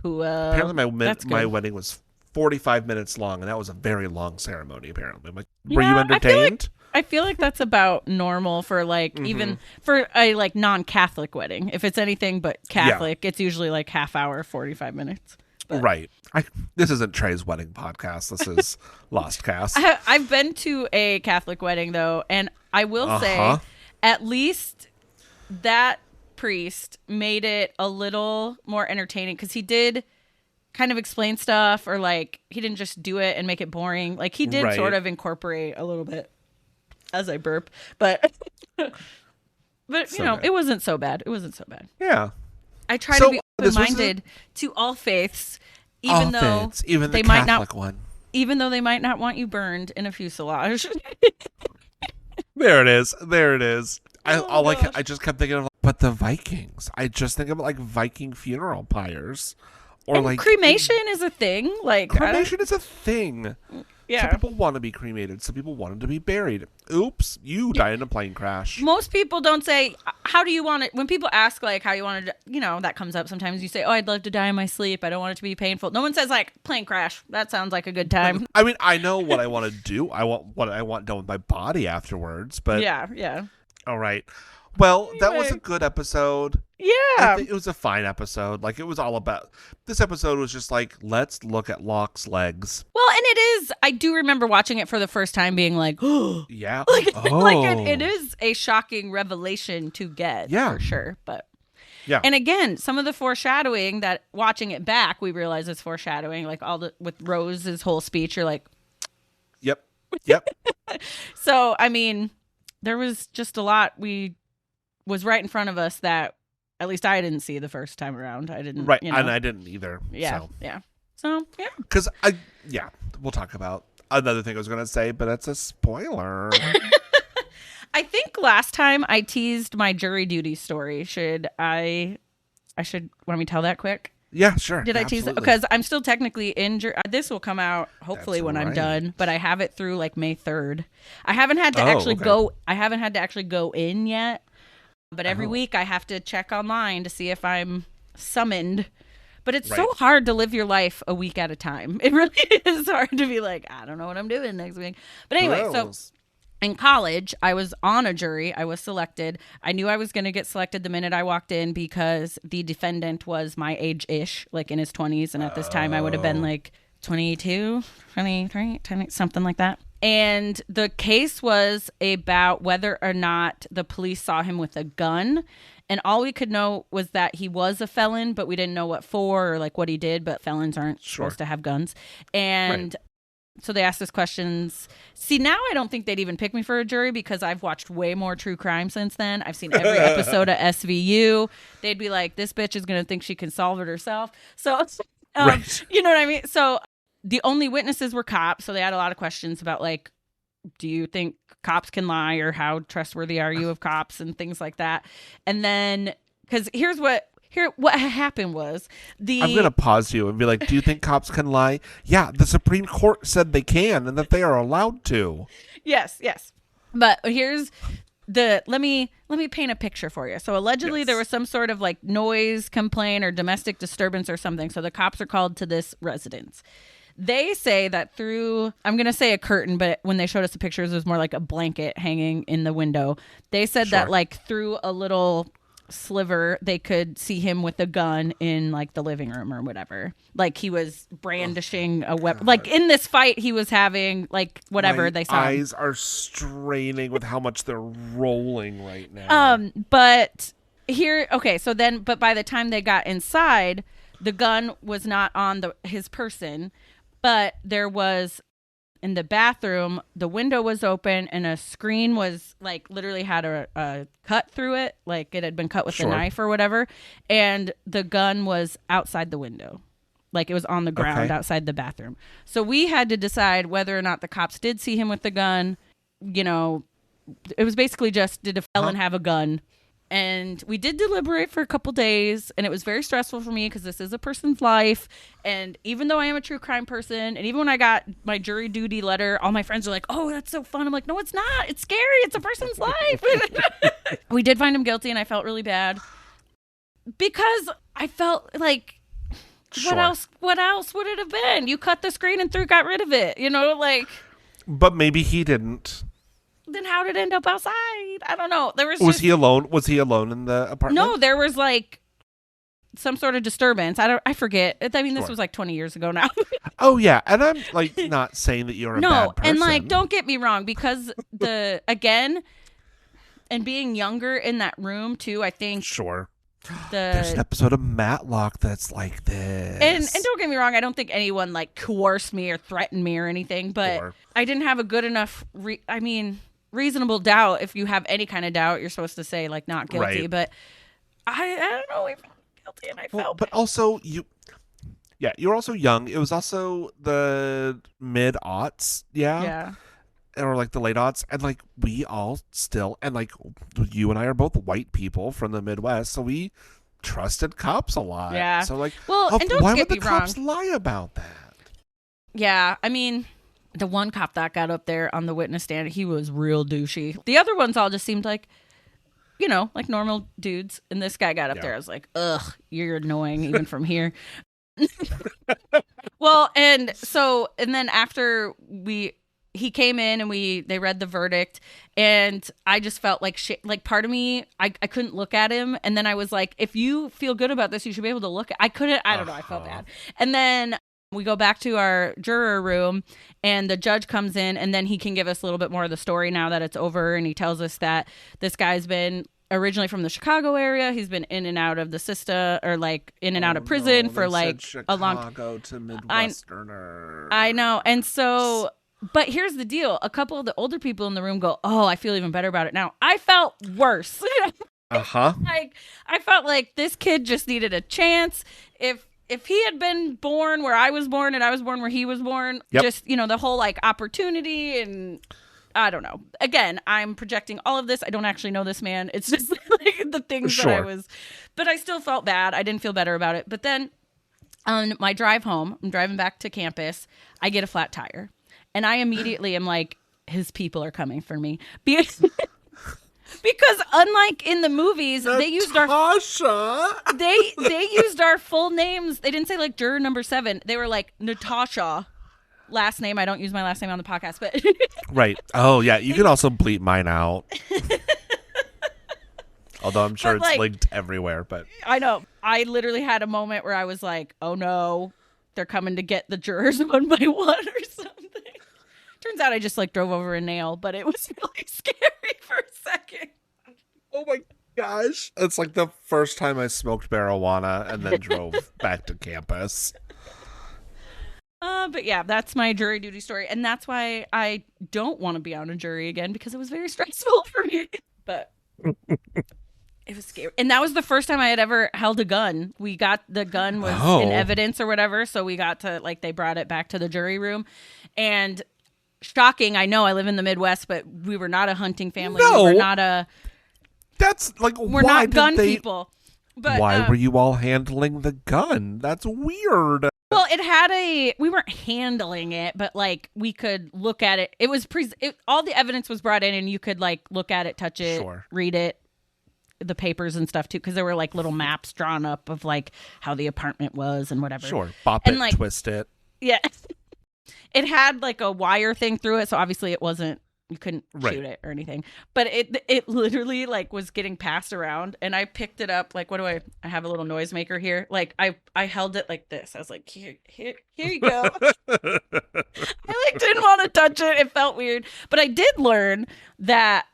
Cool. Apparently, That's good. my wedding was 45 minutes long, and that was a very long ceremony. Apparently, I'm like, were Yeah, you entertained? I feel like that's about normal for like even for a like non-Catholic wedding. If it's anything but Catholic, it's usually like half hour, 45 minutes. But Right. This isn't Trey's wedding podcast. This is Lostcast. I've been to a Catholic wedding though, and I will say at least that priest made it a little more entertaining because he did kind of explain stuff, or like he didn't just do it and make it boring. Like he did Right. sort of incorporate a little bit as I burp, but But, So good. it wasn't so bad. It wasn't so bad. Yeah. I try So, to be this was open-minded to all faiths, All even though faiths, even they the might Catholic not, one. even though they might not want you burned in a fuselage. There it is. There it is. Gosh. I just kept thinking of, but the Vikings. I just think about like Viking funeral pyres, or And like cremation is a thing. Like cremation is a thing. Yeah. Some people want to be cremated. Some people want to be buried. Oops, you died in a plane crash. Most people don't say, how do you want it? When people ask, like, how you want to, that comes up sometimes. You say, oh, I'd love to die in my sleep. I don't want it to be painful. No one says, like, plane crash. That sounds like a good time. I mean, I know what I want to do. I want what I want done with my body afterwards. But Yeah. all right. Well, that was a Anyway. good episode. I Yeah. think it was a fine episode. Like, it was all about... This episode was just like, let's look at Locke's legs. Well, and it is, I do remember watching it for the first time being like, oh, Yeah. like Oh. it is a shocking revelation to get, Yeah. for sure. But Yeah. and again, some of the foreshadowing that watching it back, we realize is foreshadowing. Like with Rose's whole speech, you're like, Yep. so I mean, there was just a lot was right in front of us that at least I didn't see the first time around. I didn't, Right. And I didn't either. yeah, So. yeah. So yeah. Because we'll talk about another thing I was going to say, but it's a spoiler. I think last time I teased my jury duty story. Should want me to tell that quick? Yeah, sure. Did I tease it? Absolutely. Because I'm still technically in jury. This will come out hopefully That's when I'm right. done, but I have it through like May 3rd. I haven't had to actually go in yet, but every week I have to check online to see if I'm summoned. But it's so Right. hard to live your life a week at a time. It really is hard to be like, I don't know what I'm doing next week. But anyway, so Gross. in college, I was on a jury. I was selected. I knew I was going to get selected the minute I walked in because the defendant was my age-ish, like in his 20s. And at this time, I would have been like 22, 23, 20, something like that. And the case was about whether or not the police saw him with a gun. And all we could know was that he was a felon, but we didn't know what for or like what he did. But felons aren't supposed to have guns. And so they asked us questions. See, now I don't think they'd even pick me for a jury because I've watched way more true crime since then. I've seen every episode of SVU. They'd be like, this bitch is going to think she can solve it herself. So, you know what I mean? So the only witnesses were cops. So they had a lot of questions about like, do you think cops can lie or how trustworthy are you of cops and things like that? And then, because what happened was I'm going to pause you and be like, do you think cops can lie? Yeah, the Supreme Court said they can and that they are allowed to. Yes. But here's let me paint a picture for you. So allegedly there was some sort of like noise complaint or domestic disturbance or something. So the cops are called to this residence. They say that through, I'm going to say a curtain, but when they showed us the pictures, it was more like a blanket hanging in the window. They said that like through a little sliver they could see him with a gun in like the living room or whatever, like he was brandishing a weapon, like in this fight he was having, like whatever. My they saw eyes are straining with how much they're rolling right now. But here, okay, so then, but by the time they got inside, the gun was not on his person, but there was in the bathroom, the window was open and a screen was like literally had a cut through it, like it had been cut with a knife or whatever, and the gun was outside the window, like it was on the ground outside the bathroom. So we had to decide whether or not the cops did see him with the gun. It was basically just, did a felon have a gun? And we did deliberate for a couple days, and it was very stressful for me because this is a person's life. And even though I am a true crime person, and even when I got my jury duty letter, all my friends are like, oh, that's so fun. I'm like, no, it's not. It's scary. It's a person's life. We did find him guilty, and I felt really bad because I felt like, what else would it have been? You cut the screen and got rid of it, like. But maybe he didn't. Then how did it end up outside? I don't know. Was he alone? Was he alone in the apartment? No, there was like some sort of disturbance. I forget. I mean, this was like 20 years ago now. Oh yeah, and I'm like not saying that you're a bad person. And like, don't get me wrong, because and being younger in that room too, I think there's an episode of Matlock that's like this. And don't get me wrong, I don't think anyone like coerced me or threatened me or anything, but I didn't have a good enough reasonable doubt. If you have any kind of doubt, you're supposed to say like not guilty. Right. But I don't know. We felt guilty, and I felt. But also you're also young. It was also the mid-aughts, Yeah. or like the late aughts, and like we all still, and like you and I are both white people from the Midwest, so we trusted cops a lot. Yeah. So like, Well, and don't why get would the me wrong. cops lie about that? Yeah, I mean, the one cop that got up there on the witness stand, he was real douchey. The other ones all just seemed like, like normal dudes. And this guy got up there. I was like, ugh, you're annoying even from here. Well, and then after he came in and they read the verdict, and I just felt like shit. Like part of me, I couldn't look at him. And then I was like, if you feel good about this, you should be able to look at. I couldn't. I don't know. I felt bad. And then we go back to our juror room, and the judge comes in, and then he can give us a little bit more of the story now that it's over. And he tells us that this guy's been originally from the Chicago area. He's been in and out of the system, or like in and out of prison for like a long time. Chicago to Midwesterners. I know. And so, but here's the deal. A couple of the older people in the room go, oh, I feel even better about it now. I felt worse. Like, I felt like this kid just needed a chance. If he had been born where I was born and I was born where he was born, just, the whole like opportunity, and I don't know. Again, I'm projecting all of this. I don't actually know this man. It's just like the things that I was, but I still felt bad. I didn't feel better about it. But then on my drive home, I'm driving back to campus, I get a flat tire, and I immediately am like, his people are coming for me. Because unlike in the movies, they used our they used our full names. They didn't say like juror number 7. They were like Natasha. Last name. I don't use my last name on the podcast, but right. Oh yeah, you can also bleep mine out. Although I'm sure it's linked everywhere, but I know. I literally had a moment where I was like, "Oh no, they're coming to get the jurors one by one or something." Turns out I just like drove over a nail, but it was really scary for a second. Oh my gosh. It's like the first time I smoked marijuana and then drove back to campus. But yeah, that's my jury duty story. And that's why I don't want to be on a jury again, because it was very stressful for me. But it was scary. And that was the first time I had ever held a gun. The gun was in evidence or whatever. So we got to, like, they brought it back to the jury room. And shocking, I know I live in the Midwest, but we were not a hunting family. No. We were not a... That's like, we're not gun people. But why were you all handling the gun? That's weird. Well, we weren't handling it, but like we could look at it. It was all the evidence was brought in, and you could like look at it, touch it, read it, the papers and stuff too, because there were like little maps drawn up of like how the apartment was and whatever. Sure, bop it, like, twist it. Yeah, it had like a wire thing through it, so obviously it wasn't. You couldn't shoot it or anything, but it literally like was getting passed around, and I picked it up. Like, what do I have a little noisemaker here. Like I held it like this. I was like, here you go. I like didn't want to touch it. It felt weird, but I did learn that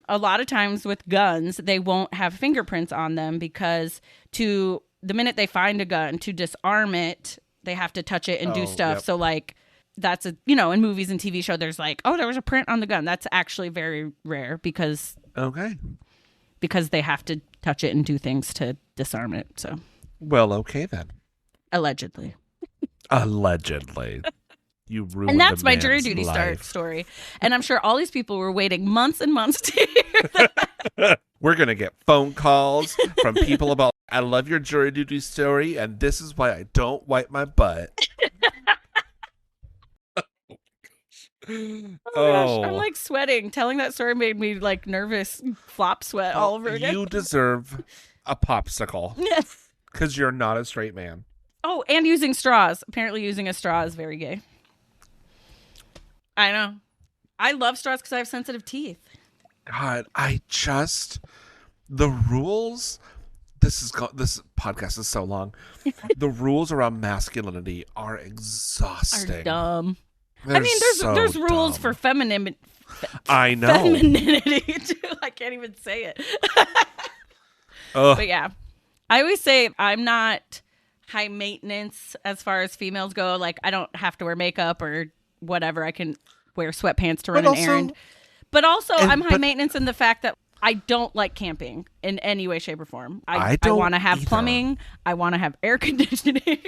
a lot of times with guns, they won't have fingerprints on them, because the minute they find a gun, to disarm it, they have to touch it and do stuff. Yep. So like, that's in movies and TV show, there's like, oh, there was a print on the gun. That's actually very rare, because they have to touch it and do things to disarm it. So, well, okay then. Allegedly. You ruined. And that's my jury duty story. And I'm sure all these people were waiting months and months to hear that. We're gonna get phone calls from people about, I love your jury duty story, and this is why I don't wipe my butt. Oh gosh, I'm like sweating. Telling that story made me like nervous, flop sweat all over again. You deserve a popsicle. Yes. Because you're not a straight man. Oh, and using straws. Apparently using a straw is very gay. I know. I love straws because I have sensitive teeth. God, the rules, this podcast is so long. The rules around masculinity are exhausting. Are dumb. They're there's rules for femininity. I know. Femininity too. I can't even say it. But yeah, I always say I'm not high maintenance as far as females go. Like, I don't have to wear makeup or whatever. I can wear sweatpants to run an errand. But also, I'm high maintenance in the fact that I don't like camping in any way, shape, or form. I want to have plumbing. I want to have air conditioning.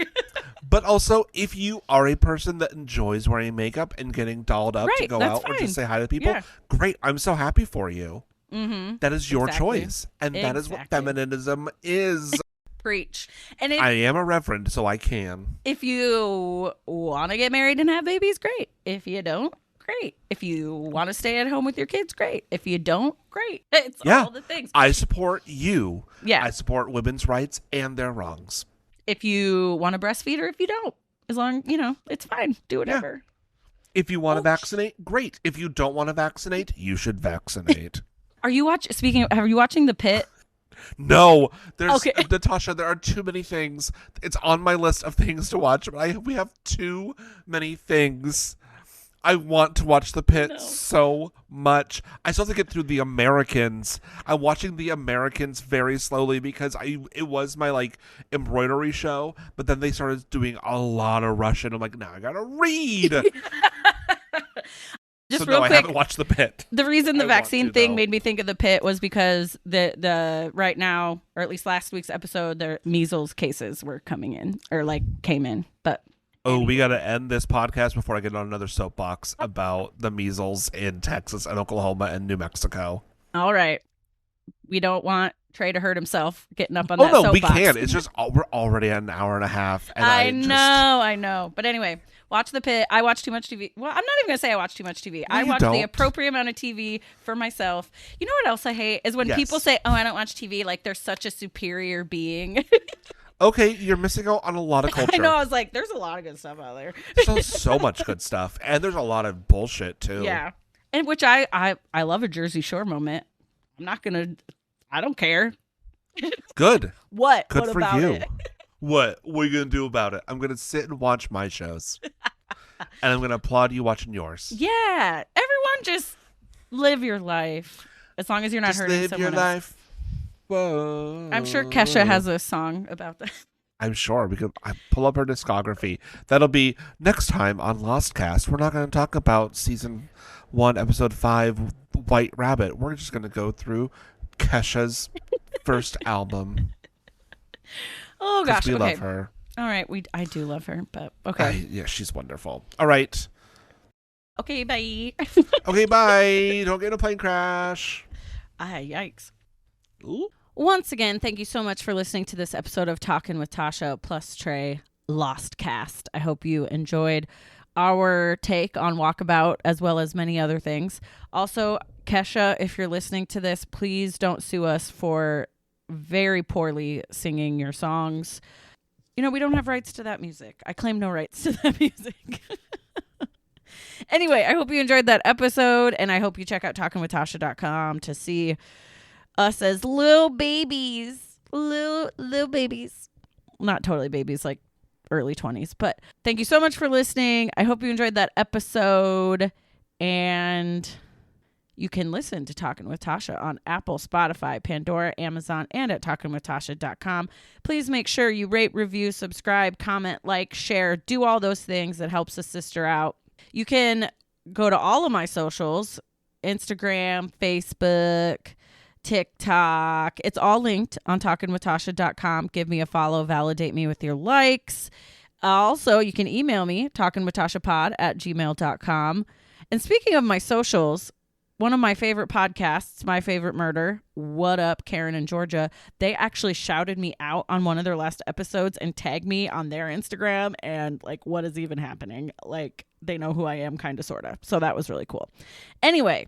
But also, if you are a person that enjoys wearing makeup and getting dolled up to go out or just say hi to people, great. I'm so happy for you. Mm-hmm. That is your choice. And that is what feminism is. Preach. And I am a reverend, so I can. If you want to get married and have babies, great. If you don't, great. If you want to stay at home with your kids, great. If you don't, great. It's all the things. I support you. Yeah. I support women's rights and their wrongs. If you want to breastfeed or if you don't, as long, it's fine. Do whatever. Yeah. If you want to vaccinate, great. If you don't want to vaccinate, you should vaccinate. Are you watching The Pit? No, Natasha, there are too many things. It's on my list of things to watch, but we have too many things. I want to watch The Pit so much. I still have to get through The Americans. I'm watching The Americans very slowly because it was my embroidery show, but then they started doing a lot of Russian. I'm like, now I gotta read. Just real quick, I haven't watched The Pit. The reason the vaccine thing made me think of The Pit was because the right now, or at least last week's episode, the measles cases were coming in or came in, but. Oh, we got to end this podcast before I get on another soapbox about the measles in Texas and Oklahoma and New Mexico. All right. We don't want Trey to hurt himself getting up on that soapbox. Oh, no, we can. It's just we're already at an hour and a half. And I know. But anyway, watch The Pit. I watch too much TV. Well, I'm not even going to say I watch too much TV. I watch the appropriate amount of TV for myself. You know what else I hate is when people say, oh, I don't watch TV, like they're such a superior being. Okay, you're missing out on a lot of culture. I know. I was like, there's a lot of good stuff out there. There's so much good stuff. And there's a lot of bullshit, too. Yeah. And which I love a Jersey Shore moment. I don't care. Good. What? Good what for about you. It? What are you going to do about it? I'm going to sit and watch my shows. And I'm going to applaud you watching yours. Yeah. Everyone just live your life. As long as you're not hurting someone else. Live your life. Whoa. I'm sure Kesha has a song about that. I'm sure, because I pull up her discography. That'll be next time on Lostcast. We're not going to talk about season 1, episode 5, White Rabbit. We're just going to go through Kesha's first album. Oh gosh, we love her. All right, I do love her, but okay. Yeah, she's wonderful. All right. Okay, bye. Okay, bye. Don't get in a plane crash. Yikes. Ooh. Once again, thank you so much for listening to this episode of Talking with Tasha plus Trey Lostcast. I hope you enjoyed our take on Walkabout as well as many other things. Also, Kesha, if you're listening to this, please don't sue us for very poorly singing your songs. We don't have rights to that music. I claim no rights to that music. Anyway, I hope you enjoyed that episode, and I hope you check out talkingwithtasha.com to see us as little babies. Little babies. Not totally babies, like early 20s. But thank you so much for listening. I hope you enjoyed that episode. And you can listen to Talking with Tasha on Apple, Spotify, Pandora, Amazon, and at talkingwithtasha.com. Please make sure you rate, review, subscribe, comment, like, share, do all those things that helps a sister out. You can go to all of my socials, Instagram, Facebook, TikTok. It's all linked on talkingwithtasha.com. Give me a follow, validate me with your likes. Also, you can email me, talkingwithtashapod@gmail.com. And speaking of my socials, one of my favorite podcasts, My Favorite Murder, What Up, Karen and Georgia, they actually shouted me out on one of their last episodes and tagged me on their Instagram and what is even happening? They know who I am, kind of, sort of. So that was really cool. Anyway,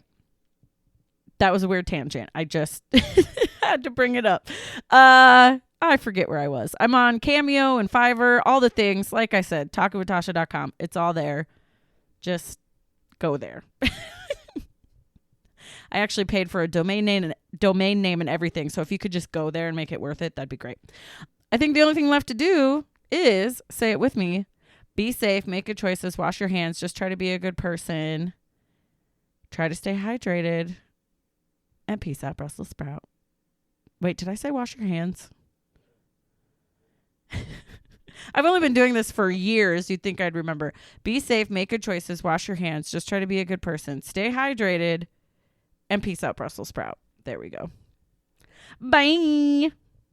that was a weird tangent. I just had to bring it up. I forget where I was. I'm on Cameo and Fiverr, all the things. Like I said, talkingwithtasha.com. It's all there. Just go there. I actually paid for a domain name and everything. So if you could just go there and make it worth it, that'd be great. I think the only thing left to do is, say it with me, be safe, make good choices, wash your hands, just try to be a good person. Try to stay hydrated. And peace out, Brussels sprout. Wait, did I say wash your hands? I've only been doing this for years. You'd think I'd remember. Be safe, make good choices, wash your hands. Just try to be a good person. Stay hydrated. And peace out, Brussels sprout. There we go. Bye.